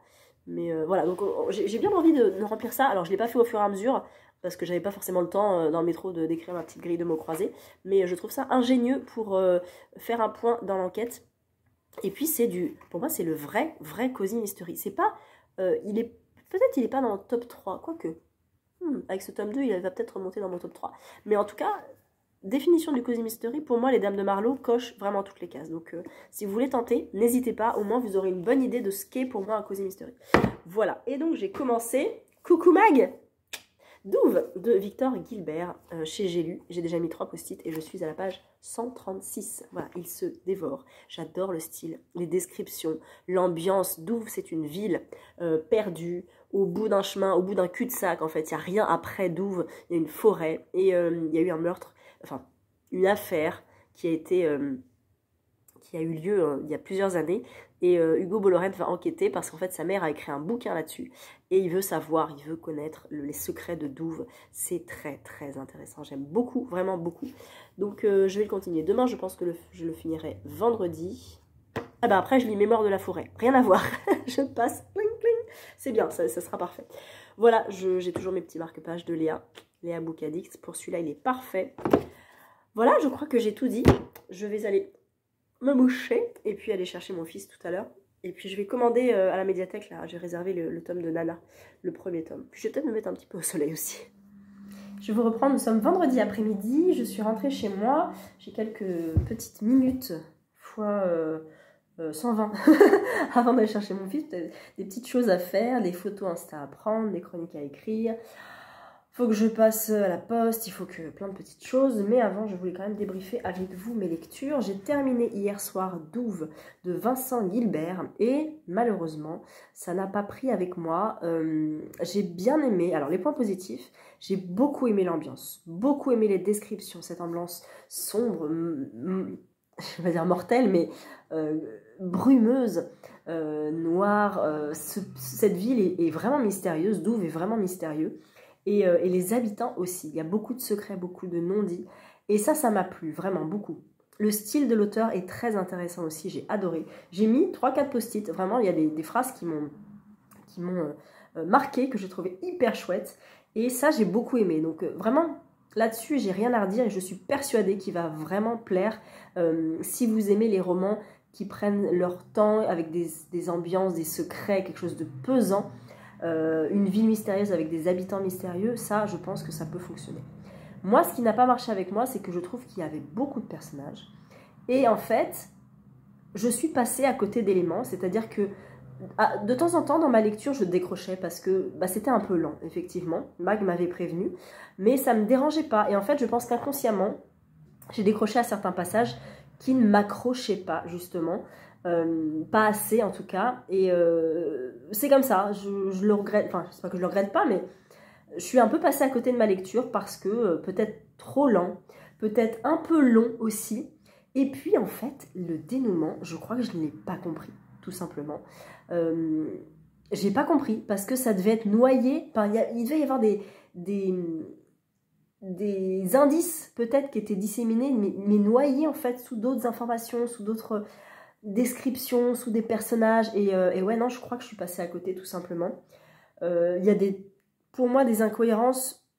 Mais voilà, donc j'ai bien envie de remplir ça. Alors je ne l'ai pas fait au fur et à mesure, parce que j'avais pas forcément le temps dans le métro d'écrire ma petite grille de mots croisés. Mais je trouve ça ingénieux pour faire un point dans l'enquête. Et puis pour moi c'est le vrai Cozy Mystery. C'est pas, peut-être il est pas dans le top 3, quoique. Avec ce tome 2, il va peut-être remonter dans mon top 3. Mais en tout cas, définition du Cozy Mystery, pour moi, les Dames de Marlowe cochent vraiment toutes les cases. Donc, si vous voulez tenter, n'hésitez pas. Au moins, vous aurez une bonne idée de ce qu'est pour moi un Cozy Mystery. Voilà. Et donc, j'ai commencé. Coucou Mag! Douve de Victor Gilbert chez J'ai lu. J'ai déjà mis 3 post-it et je suis à la page 136. Voilà, il se dévore. J'adore le style, les descriptions, l'ambiance. Douve, c'est une ville perdue, au bout d'un chemin, au bout d'un cul-de-sac. En fait, il n'y a rien après Douve. Il y a une forêt et il y a eu un meurtre, enfin, une affaire qui a été... qui a eu lieu il y a plusieurs années. Et Hugo Bolloré va enquêter parce qu'en fait, sa mère a écrit un bouquin là-dessus. Et il veut savoir, il veut connaître les secrets de Douve. C'est très, très intéressant. J'aime beaucoup, vraiment beaucoup. Donc, je vais le continuer. Demain, je pense que je le finirai vendredi. Ah ben après, je lis Mémoire de la forêt. Rien à voir. Je passe. Cling, cling. C'est bien, ça sera parfait. Voilà, j'ai toujours mes petits marque-pages de Léa. Léa Boukadix. Pour celui-là, il est parfait. Voilà, je crois que j'ai tout dit. Je vais aller me moucher et puis aller chercher mon fils tout à l'heure. Et puis je vais commander à la médiathèque, là, j'ai réservé le tome de Nana, le premier tome. Puis je vais peut-être me mettre un petit peu au soleil aussi. Je vous reprends, nous sommes vendredi après-midi, je suis rentrée chez moi, j'ai quelques petites minutes, fois 120, avant d'aller chercher mon fils, des petites choses à faire, des photos Insta à prendre, des chroniques à écrire. Faut que je passe à la poste, il faut que plein de petites choses, mais avant je voulais quand même débriefer avec vous mes lectures. J'ai terminé hier soir Douve de Vincent Gilbert et malheureusement ça n'a pas pris avec moi. J'ai bien aimé, alors les points positifs, j'ai beaucoup aimé l'ambiance, beaucoup aimé les descriptions, cette ambiance sombre, je vais dire mortelle, mais brumeuse, noire. Cette ville est vraiment mystérieuse, Douve est vraiment mystérieux. Et les habitants aussi. Il y a beaucoup de secrets, beaucoup de non-dits. Et ça m'a plu, vraiment beaucoup. Le style de l'auteur est très intéressant aussi, j'ai adoré. J'ai mis 3-4 post-it, vraiment, il y a des phrases qui m'ont marqué, que j'ai trouvé hyper chouettes. Et ça, j'ai beaucoup aimé. Donc vraiment, là-dessus, j'ai rien à redire et je suis persuadée qu'il va vraiment plaire. Si vous aimez les romans qui prennent leur temps avec des ambiances, des secrets, quelque chose de pesant, une ville mystérieuse avec des habitants mystérieux, ça, je pense que ça peut fonctionner. Moi, ce qui n'a pas marché avec moi, c'est que je trouve qu'il y avait beaucoup de personnages. Et en fait, je suis passée à côté d'éléments, c'est-à-dire que de temps en temps, dans ma lecture, je décrochais parce que c'était un peu lent, effectivement. Mag m'avait prévenu, mais ça ne me dérangeait pas. Et en fait, je pense qu'inconsciemment, j'ai décroché à certains passages qui ne m'accrochaient pas, justement. Pas assez en tout cas, et c'est comme ça, je le regrette, enfin c'est pas que je le regrette pas, mais je suis un peu passée à côté de ma lecture parce que peut-être trop lent, peut-être un peu long aussi, et puis en fait le dénouement, je crois que je ne l'ai pas compris, tout simplement. J'ai pas compris parce que ça devait être noyé, enfin, il devait y avoir des indices peut-être qui étaient disséminés, mais noyés en fait sous d'autres informations, sous d'autres descriptions, sous des personnages, et ouais, non, je crois que je suis passée à côté, tout simplement. Il y a pour moi des incohérences,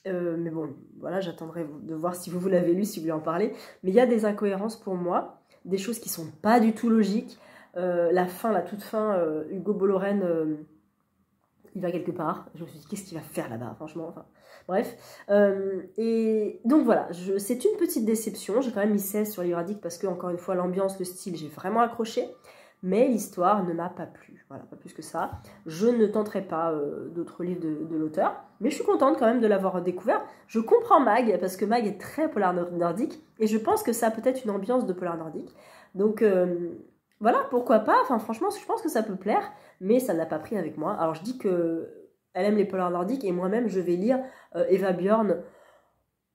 mais bon, voilà, j'attendrai de voir si vous l'avez lu, si vous voulez en parler, mais il y a des incohérences pour moi, des choses qui sont pas du tout logiques. La toute fin, Hugo Bolloré, il va quelque part, je me suis dit, qu'est-ce qu'il va faire là-bas, franchement, enfin, bref. Et donc voilà, c'est une petite déception, j'ai quand même mis 16 sur Livre Addict parce que, encore une fois, l'ambiance, le style, j'ai vraiment accroché, mais l'histoire ne m'a pas plu, voilà, pas plus que ça. Je ne tenterai pas d'autres livres de l'auteur, mais je suis contente quand même de l'avoir découvert. Je comprends Mag, parce que Mag est très polar nordique, et je pense que ça a peut-être une ambiance de polar nordique, donc voilà, pourquoi pas, enfin franchement, je pense que ça peut plaire, mais ça n'a pas pris avec moi. Alors je dis que elle aime les polars nordiques et moi-même je vais lire Eva Björn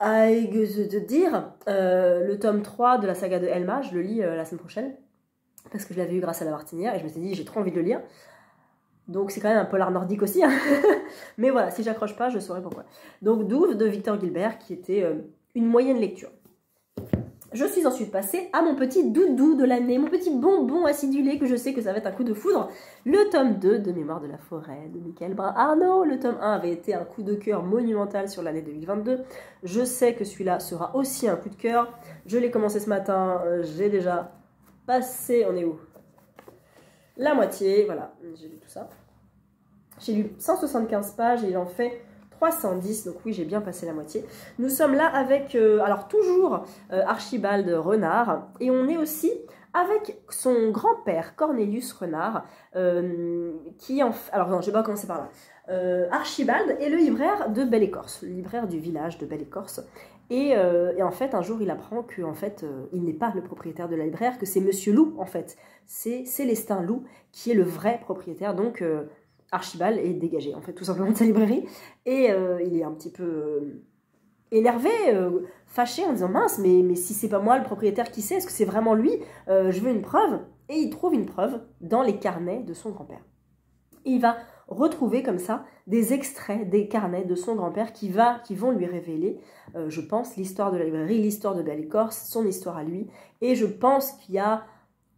de dire le tome 3 de la saga de Elma, je le lis la semaine prochaine parce que je l'avais eu grâce à la Martinière et je me suis dit j'ai trop envie de le lire. Donc c'est quand même un polar nordique aussi, hein. Mais voilà, si j'accroche pas, je saurai pourquoi. Donc Douve de Victor Gilbert qui était une moyenne lecture. Je suis ensuite passée à mon petit doudou de l'année, mon petit bonbon acidulé que je sais que ça va être un coup de foudre, le tome 2 de Mémoire de la forêt de Michael Brun-Arnaud. Le tome 1 avait été un coup de cœur monumental sur l'année 2022. Je sais que celui-là sera aussi un coup de cœur. Je l'ai commencé ce matin, j'ai déjà passé, on est où? La moitié, voilà, j'ai lu tout ça. J'ai lu 175 pages et il en fait 310, donc oui, j'ai bien passé la moitié. Nous sommes là avec, alors toujours Archibald Renard, et on est aussi avec son grand-père Cornelius Renard, alors non, je vais pas commencer par là. Archibald est le libraire de Belle-Écorce, le libraire du village de Belle-Écorce. Et en fait, un jour, il apprend que en fait, il n'est pas le propriétaire de la libraire, que c'est Monsieur Loup, en fait. C'est Célestin Loup qui est le vrai propriétaire. Donc, Archibald est dégagé, en fait, tout simplement de sa librairie. Et il est un petit peu énervé, fâché, en disant « Mince, mais si c'est pas moi le propriétaire, qui c'est? Est-ce que c'est vraiment lui? Je veux une preuve. » Et il trouve une preuve dans les carnets de son grand-père. Il va retrouver comme ça des extraits des carnets de son grand-père qui vont lui révéler, je pense, l'histoire de la librairie, l'histoire de Belle-Écorce, son histoire à lui. Et je pense qu'il y a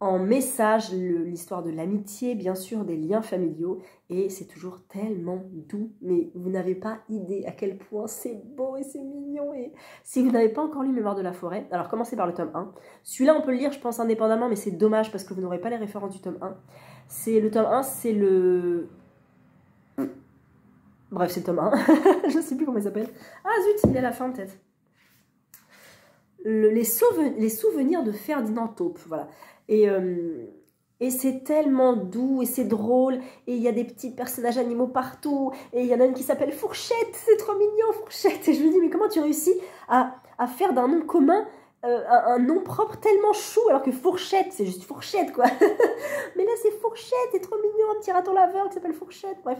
en message l'histoire de l'amitié, bien sûr, des liens familiaux. Et c'est toujours tellement doux, mais vous n'avez pas idée à quel point c'est beau et c'est mignon. Et si vous n'avez pas encore lu Mémoire de la forêt, alors commencez par le tome 1. Celui-là, on peut le lire, je pense, indépendamment, mais c'est dommage parce que vous n'aurez pas les références du tome 1. Le tome 1, c'est le... Bref, c'est le tome 1. Je ne sais plus comment il s'appelle. Ah zut, il est à la fin peut-être. Les souvenirs de Ferdinand Taupe, voilà. Et c'est tellement doux et c'est drôle. Et il y a des petits personnages animaux partout. Et il y en a une qui s'appelle Fourchette. C'est trop mignon, Fourchette. Et je me dis, mais comment tu réussis à faire d'un nom commun un nom propre tellement chou, alors que Fourchette, c'est juste Fourchette, quoi. Mais là, c'est Fourchette, c'est trop mignon, un petit raton laveur qui s'appelle Fourchette. Bref,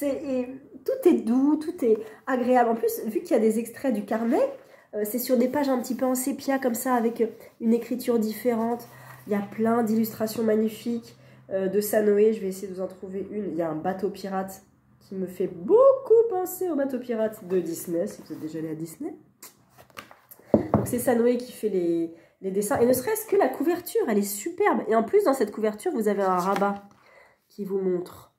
tout est doux, tout est agréable. En plus, vu qu'il y a des extraits du carnet, c'est sur des pages un petit peu en sépia, comme ça, avec une écriture différente. Il y a plein d'illustrations magnifiques de Sanoé. Je vais essayer de vous en trouver une. Il y a un bateau pirate qui me fait beaucoup penser au bateau pirate de Disney, si vous êtes déjà allé à Disney. Donc c'est Sanoé qui fait les dessins. Et ne serait-ce que la couverture, elle est superbe. Et en plus, dans cette couverture, vous avez un rabat qui vous montre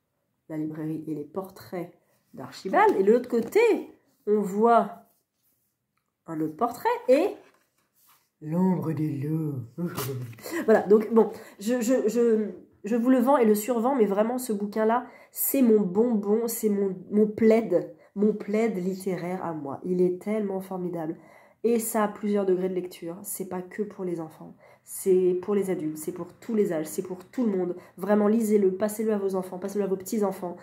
la librairie et les portraits d'Archibald. Et de l'autre côté, on voit un autre portrait et l'ombre des loups. Voilà, donc bon, je vous le vends et le survends, mais vraiment, ce bouquin-là, c'est mon bonbon, c'est mon plaid littéraire à moi. Il est tellement formidable. Et ça a plusieurs degrés de lecture. C'est pas que pour les enfants. C'est pour les adultes, c'est pour tous les âges, c'est pour tout le monde. Vraiment, lisez-le, passez-le à vos enfants, passez-le à vos petits-enfants.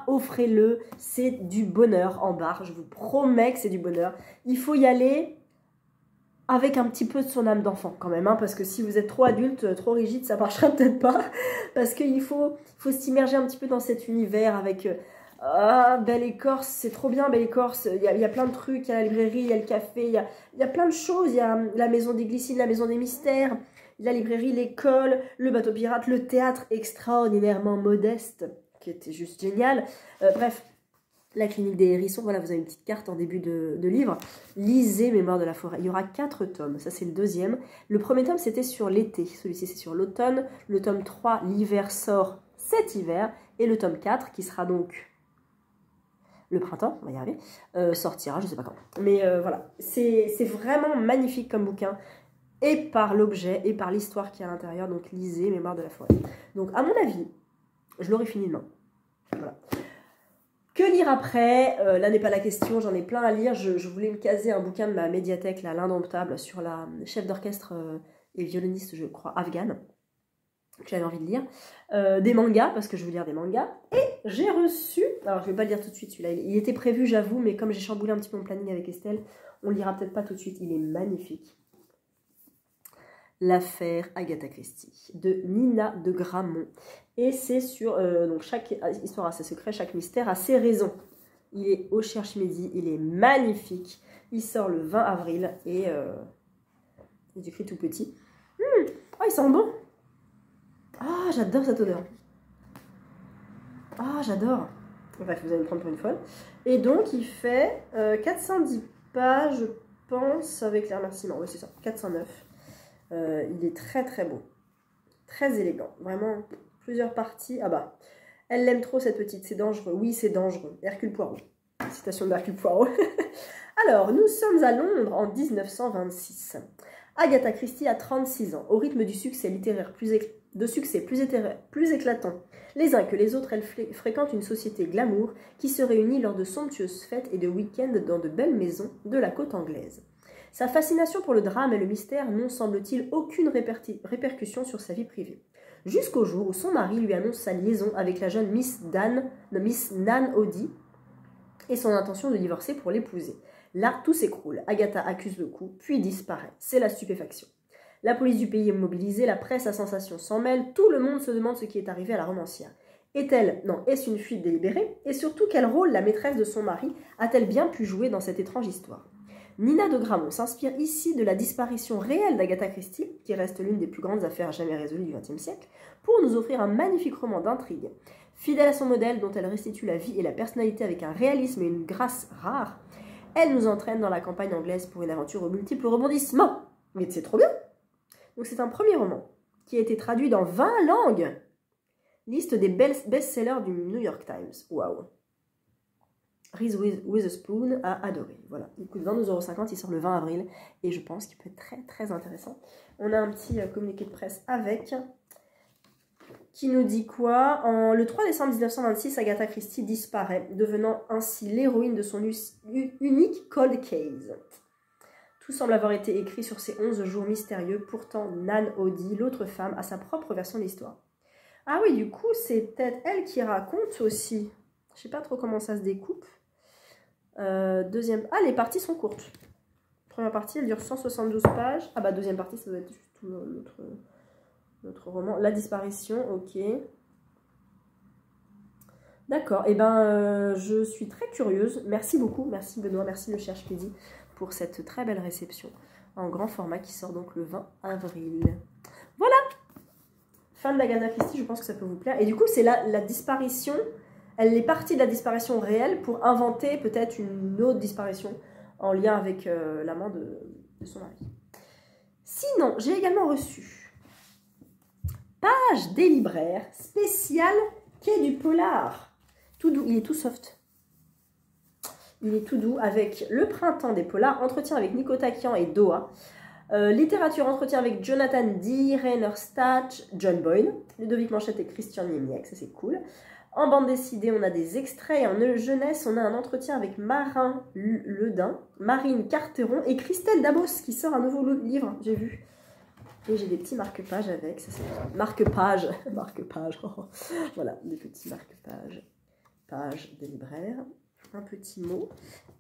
Offrez-le, c'est du bonheur en barre. Je vous promets que c'est du bonheur. Il faut y aller avec un petit peu de son âme d'enfant quand même, hein, parce que si vous êtes trop adulte, trop rigide, ça marchera peut-être pas. Parce qu'il faut s'immerger un petit peu dans cet univers avec... Belle-Écorce, c'est trop bien Belle-Écorce, il y a plein de trucs, il y a la librairie, il y a le café, il y a plein de choses, il y a la maison des Glycines, la maison des mystères, la librairie, l'école, le bateau pirate, le théâtre extraordinairement modeste, qui était juste génial, bref, la clinique des hérissons, voilà, vous avez une petite carte en début de livre, lisez Mémoire de la forêt, il y aura 4 tomes, ça c'est le deuxième, le premier tome c'était sur l'été, celui-ci c'est sur l'automne, le tome 3, l'hiver sort cet hiver, et le tome 4 qui sera donc... le printemps, on va y arriver, sortira, je sais pas quand. Mais voilà, c'est vraiment magnifique comme bouquin, et par l'objet, et par l'histoire qu'il y a à l'intérieur, donc lisez Mémoire de la forêt. Donc à mon avis, je l'aurai fini demain. Voilà. Que lire après? Là n'est pas la question, j'en ai plein à lire, je voulais me caser un bouquin de ma médiathèque, là, l'Indomptable, sur la chef d'orchestre et violoniste, je crois, afghane, que j'avais envie de lire, des mangas, parce que je veux lire des mangas, et j'ai reçu, alors je vais pas le lire tout de suite celui-là, il était prévu j'avoue, mais comme j'ai chamboulé un petit peu mon planning avec Estelle, on le lira peut-être pas tout de suite, il est magnifique. L'affaire Agatha Christie, de Nina de Gramont, et c'est sur, donc chaque histoire a ses secrets, chaque mystère a ses raisons. Il est au Cherche-Midi, il est magnifique, il sort le 20 avril, et il est écrit tout petit. Oh, il sent bon! Ah, j'adore cette odeur. Ah, j'adore. Bref, vous allez me prendre pour une folle. Et donc, il fait 410 pages, je pense, avec les remerciements. Oui, c'est ça, 409. Il est très, très beau. Très élégant. Vraiment, plusieurs parties. Ah bah, elle l'aime trop, cette petite. C'est dangereux. Oui, c'est dangereux. Hercule Poirot. Citation d'Hercule Poirot. Alors, nous sommes à Londres en 1926. Agatha Christie a 36 ans. Au rythme du succès littéraire plus de succès plus éclatants les uns que les autres, elle fréquente une société glamour qui se réunit lors de somptueuses fêtes et de week-ends dans de belles maisons de la côte anglaise. Sa fascination pour le drame et le mystère n'ont, semble-t-il, aucune répercussion sur sa vie privée. Jusqu'au jour où son mari lui annonce sa liaison avec la jeune Miss Nan Odie et son intention de divorcer pour l'épouser. Là, tout s'écroule. Agatha accuse le coup, puis disparaît. C'est la stupéfaction. La police du pays est mobilisée, la presse à sensation s'en mêle, tout le monde se demande ce qui est arrivé à la romancière. Est-ce une fuite délibérée? Et surtout, quel rôle la maîtresse de son mari a-t-elle bien pu jouer dans cette étrange histoire? Nina de Gramont s'inspire ici de la disparition réelle d'Agatha Christie, qui reste l'une des plus grandes affaires jamais résolues du XXe siècle, pour nous offrir un magnifique roman d'intrigue. Fidèle à son modèle, dont elle restitue la vie et la personnalité avec un réalisme et une grâce rares, elle nous entraîne dans la campagne anglaise pour une aventure aux multiples rebondissements. Mais c'est trop bien! Donc c'est un premier roman qui a été traduit dans 20 langues. Liste des best-sellers du New York Times. Waouh! Reese Witherspoon a adoré. Voilà, il coûte 22,50 €, il sort le 20 avril et je pense qu'il peut être très très intéressant. On a un petit communiqué de presse avec qui nous dit quoi? Le 3 décembre 1926, Agatha Christie disparaît, devenant ainsi l'héroïne de son unique cold case. Tout semble avoir été écrit sur ces 11 jours mystérieux. Pourtant, Nan Odie, l'autre femme, a sa propre version de l'histoire. Ah oui, du coup, c'est peut-être elle qui raconte aussi. Je sais pas trop comment ça se découpe. Deuxième... Ah, les parties sont courtes. Première partie, elle dure 172 pages. Ah bah, deuxième partie, ça doit être juste tout l'autre roman. La disparition, ok. D'accord, et ben je suis très curieuse. Merci beaucoup, merci Benoît, merci le Cherche-Midi pour cette très belle réception en grand format qui sort donc le 20 avril. Voilà, fin de l'Agatha Christie, je pense que ça peut vous plaire. Et du coup, c'est la disparition, elle est partie de la disparition réelle pour inventer peut-être une autre disparition en lien avec l'amant de son mari. Sinon, j'ai également reçu Page des libraires spécial Quai du Polar. Tout doux, il est tout soft. Il est tout doux avec Le Printemps des Polars, entretien avec Nico Takian et Doha. Littérature, entretien avec Jonathan D. Reinerstadt, John Boyne, Ludovic Manchette et Christian Niemiec, ça c'est cool. En bande dessinée, on a des extraits et en jeunesse, on a un entretien avec Marin Ledin, Marine Carteron et Christelle Dabos qui sort un nouveau livre, j'ai vu. Et j'ai des petits marque-pages avec, ça c'est marque-pages, marque-pages, voilà, des petits marque-pages, pages des libraires. Un petit mot.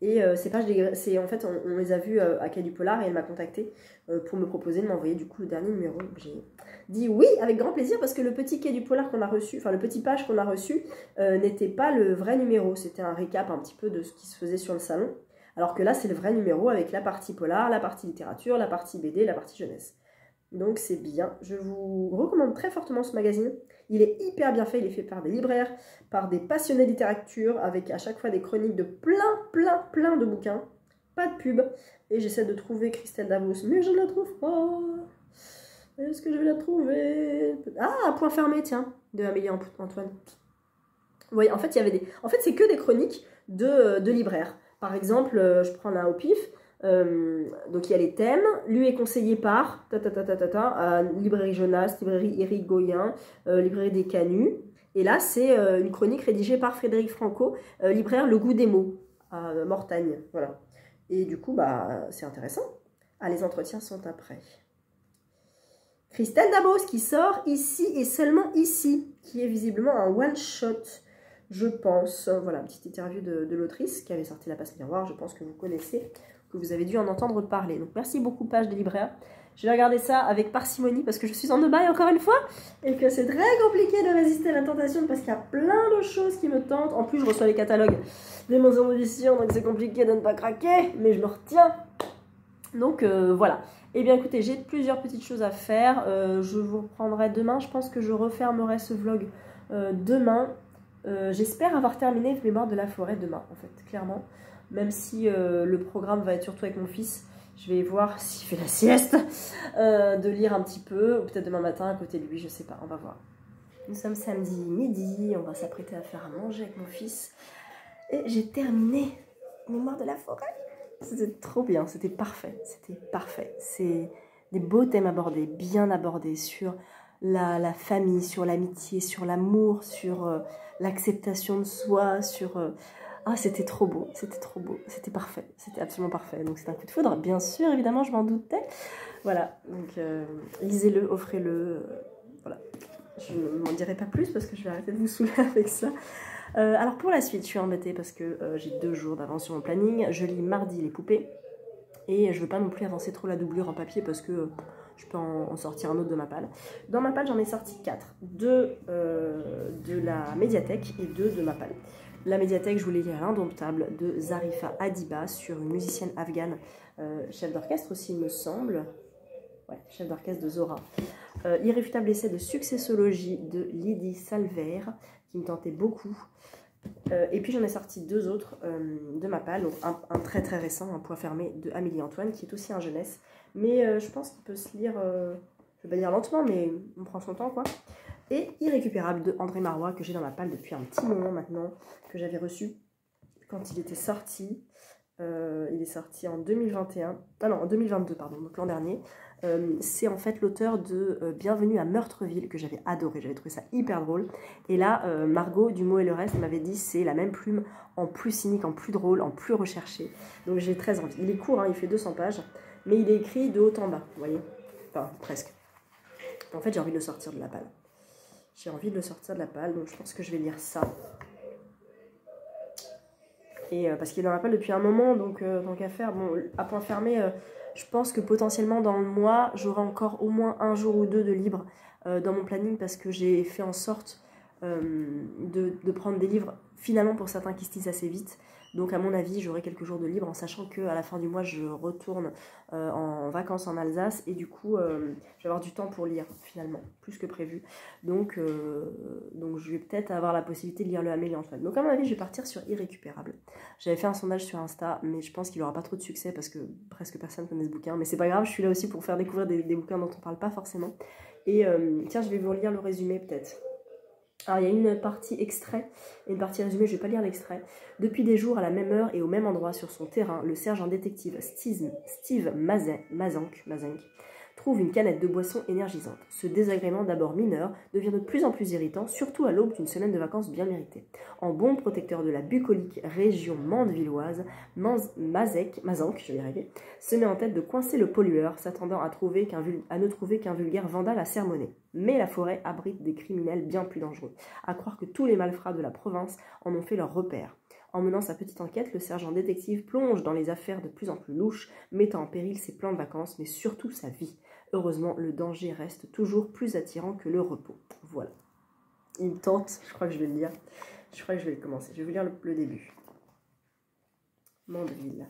Et ces pages, en fait, on les a vues à Quai du Polar et elle m'a contacté pour me proposer de m'envoyer du coup le dernier numéro. J'ai dit oui avec grand plaisir parce que le petit Quai du Polar qu'on a reçu, enfin le petit page qu'on a reçu n'était pas le vrai numéro. C'était un récap un petit peu de ce qui se faisait sur le salon. Alors que là, c'est le vrai numéro avec la partie polar, la partie littérature, la partie BD, la partie jeunesse. Donc c'est bien. Je vous recommande très fortement ce magazine. Il est hyper bien fait, il est fait par des libraires, par des passionnés de littérature, avec à chaque fois des chroniques de plein de bouquins. Pas de pub. Et j'essaie de trouver Christelle Davos, mais je ne la trouve pas. Est-ce que je vais la trouver? Ah, Point fermé, tiens, de Amélie Antoine. Vous voyez, en fait, il y avait des... En fait, c'est que des chroniques de libraires. Par exemple, je prends là au pif. Donc il y a les thèmes, lui est conseillé par librairie Jonas, librairie Éric Goyen, librairie des Canuts, et là c'est une chronique rédigée par Frédéric Franco, libraire Le Goût des mots à Mortagne, voilà. Et du coup bah c'est intéressant. Ah, les entretiens sont après. Christelle Dabos qui sort ici et seulement ici, qui est visiblement un one shot, je pense. Voilà, une petite interview de l'autrice qui avait sorti La Passe Miroir, je pense que vous connaissez, que vous avez dû en entendre parler. Donc merci beaucoup Page des libraires. Je vais regarder ça avec parcimonie parce que je suis en bail encore une fois et que c'est très compliqué de résister à la tentation parce qu'il y a plein de choses qui me tentent. En plus, je reçois les catalogues des maisons d'édition, donc c'est compliqué de ne pas craquer, mais je me retiens. Donc voilà. Eh bien écoutez, j'ai plusieurs petites choses à faire. Je vous reprendrai demain. Je pense que je refermerai ce vlog demain. J'espère avoir terminé Mémoire de la forêt demain, en fait, clairement. Même si le programme va être surtout avec mon fils. Je vais voir s'il fait la sieste, de lire un petit peu, ou peut-être demain matin à côté de lui, je sais pas, on va voir. Nous sommes samedi midi, on va s'apprêter à faire à manger avec mon fils. Et j'ai terminé Mémoire de la forêt. C'était trop bien, c'était parfait, c'était parfait. C'est des beaux thèmes abordés, bien abordés sur la famille, sur l'amitié, sur l'amour, sur l'acceptation de soi, sur... Ah, c'était trop beau, c'était parfait, c'était absolument parfait. Donc c'est un coup de foudre, bien sûr, évidemment, je m'en doutais. Voilà, donc lisez-le, offrez-le, voilà. Je ne m'en dirai pas plus parce que je vais arrêter de vous saouler avec ça. Alors pour la suite, je suis embêtée parce que j'ai 2 jours d'avance sur mon planning. Je lis mardi les poupées et je veux pas non plus avancer trop la doublure en papier parce que je peux en sortir un autre de ma palle. Dans ma palle, j'en ai sorti 4. 2 de la médiathèque et 2 de ma palle. La médiathèque, je voulais lire L'Indomptable de Zarifa Adiba sur une musicienne afghane, chef d'orchestre aussi, il me semble. Ouais, chef d'orchestre de Zora. Irréfutable essai de successologie de Lydie Salver, qui me tentait beaucoup. Et puis j'en ai sorti 2 autres de ma palle, donc un très très récent, Un poids fermé de Amélie Antoine, qui est aussi un jeunesse. Mais je pense qu'il peut se lire, je vais pas dire lentement, mais on prend son temps quoi. Et Irrécupérable de André Marois, que j'ai dans ma palle depuis un petit moment maintenant, que j'avais reçu quand il était sorti. Il est sorti en 2021, ah non, en 2022, pardon, donc l'an dernier. C'est en fait l'auteur de Bienvenue à Meurtreville, que j'avais adoré, j'avais trouvé ça hyper drôle. Et là, Margot du Mot et le Reste m'avait dit c'est la même plume, en plus cynique, en plus drôle, en plus recherché. Donc j'ai très envie. Il est court, hein, il fait 200 pages, mais il est écrit de haut en bas, vous voyez. Enfin, presque. En fait, j'ai envie de le sortir de la palle. J'ai envie de le sortir de la palle, donc je pense que je vais lire ça. Et parce qu'il est dans la palle depuis un moment, donc tant qu'à faire, bon, à point fermé, je pense que potentiellement dans le mois, j'aurai encore au moins 1 jour ou 2 de libre dans mon planning parce que j'ai fait en sorte de prendre des livres finalement pour certains qui se lisent assez vite. Donc à mon avis, j'aurai quelques jours de libre en sachant qu'à la fin du mois, je retourne en vacances en Alsace et du coup, je vais avoir du temps pour lire finalement, plus que prévu. Donc je vais peut-être avoir la possibilité de lire le Amélie Antoine. Donc à mon avis, je vais partir sur Irrécupérable. J'avais fait un sondage sur Insta, mais je pense qu'il n'aura pas trop de succès parce que presque personne connaît ce bouquin. Mais c'est pas grave, je suis là aussi pour faire découvrir des bouquins dont on parle pas forcément. Et tiens, je vais vous relire le résumé peut-être. Alors il y a une partie extrait et une partie résumée, je ne vais pas lire l'extrait. Depuis des jours, à la même heure et au même endroit sur son terrain, le sergent détective Steve Mazank trouve une canette de boisson énergisante. Ce désagrément d'abord mineur devient de plus en plus irritant, surtout à l'aube d'une semaine de vacances bien méritée. En bon protecteur de la bucolique région mandevilloise, Mazank, je vais y arriver, se met en tête de coincer le pollueur, s'attendant à ne trouver qu'un vulgaire vandale à sermonner. Mais la forêt abrite des criminels bien plus dangereux, à croire que tous les malfrats de la province en ont fait leur repère. En menant sa petite enquête, le sergent détective plonge dans les affaires de plus en plus louches, mettant en péril ses plans de vacances, mais surtout sa vie. Heureusement, le danger reste toujours plus attirant que le repos. Voilà. Il me tente, je crois que je vais le lire. Je crois que je vais le commencer. Je vais vous lire le début. Mandeville.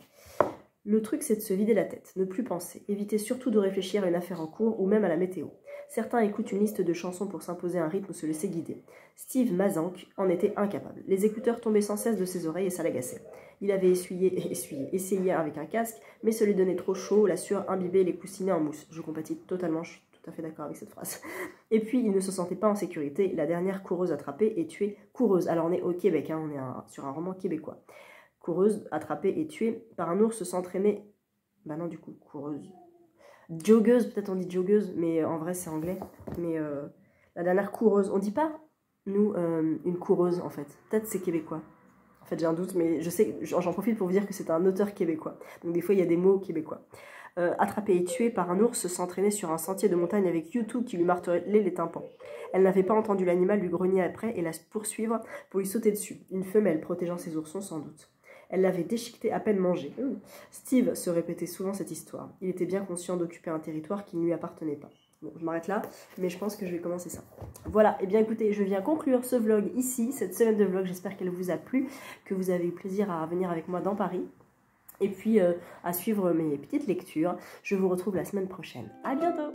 Le truc, c'est de se vider la tête, ne plus penser, éviter surtout de réfléchir à une affaire en cours ou même à la météo. Certains écoutent une liste de chansons pour s'imposer un rythme ou se laisser guider. Steve Mazank en était incapable. Les écouteurs tombaient sans cesse de ses oreilles et ça l'agaçait. Il avait essayé avec un casque, mais ça lui donnait trop chaud, la sueur imbibait les coussinets en mousse. Je compatis totalement, je suis tout à fait d'accord avec cette phrase. Et puis, il ne se sentait pas en sécurité. La dernière coureuse attrapée et tuée, coureuse, alors on est au Québec, hein, on est sur un roman québécois. Coureuse attrapée et tuée par un ours s'entraîner. Bah non, du coup, coureuse. Joggeuse, peut-être on dit joggeuse, mais en vrai c'est anglais. Mais la dernière coureuse, on dit pas, nous, une coureuse en fait. Peut-être c'est québécois. En fait j'ai un doute, mais je sais, j'en profite pour vous dire que c'est un auteur québécois. Donc des fois il y a des mots québécois. Attrapée et tuée par un ours s'entraîner sur un sentier de montagne avec YouTube qui lui martelait les tympans. Elle n'avait pas entendu l'animal lui grogner après et la poursuivre pour lui sauter dessus. Une femelle protégeant ses oursons sans doute. Elle l'avait déchiqueté à peine mangé. Steve se répétait souvent cette histoire. Il était bien conscient d'occuper un territoire qui ne lui appartenait pas. Bon, je m'arrête là, mais je pense que je vais commencer ça. Voilà, et bien écoutez, je viens conclure ce vlog ici, cette semaine de vlog. J'espère qu'elle vous a plu, que vous avez eu plaisir à venir avec moi dans Paris. Et puis à suivre mes petites lectures. Je vous retrouve la semaine prochaine. À bientôt!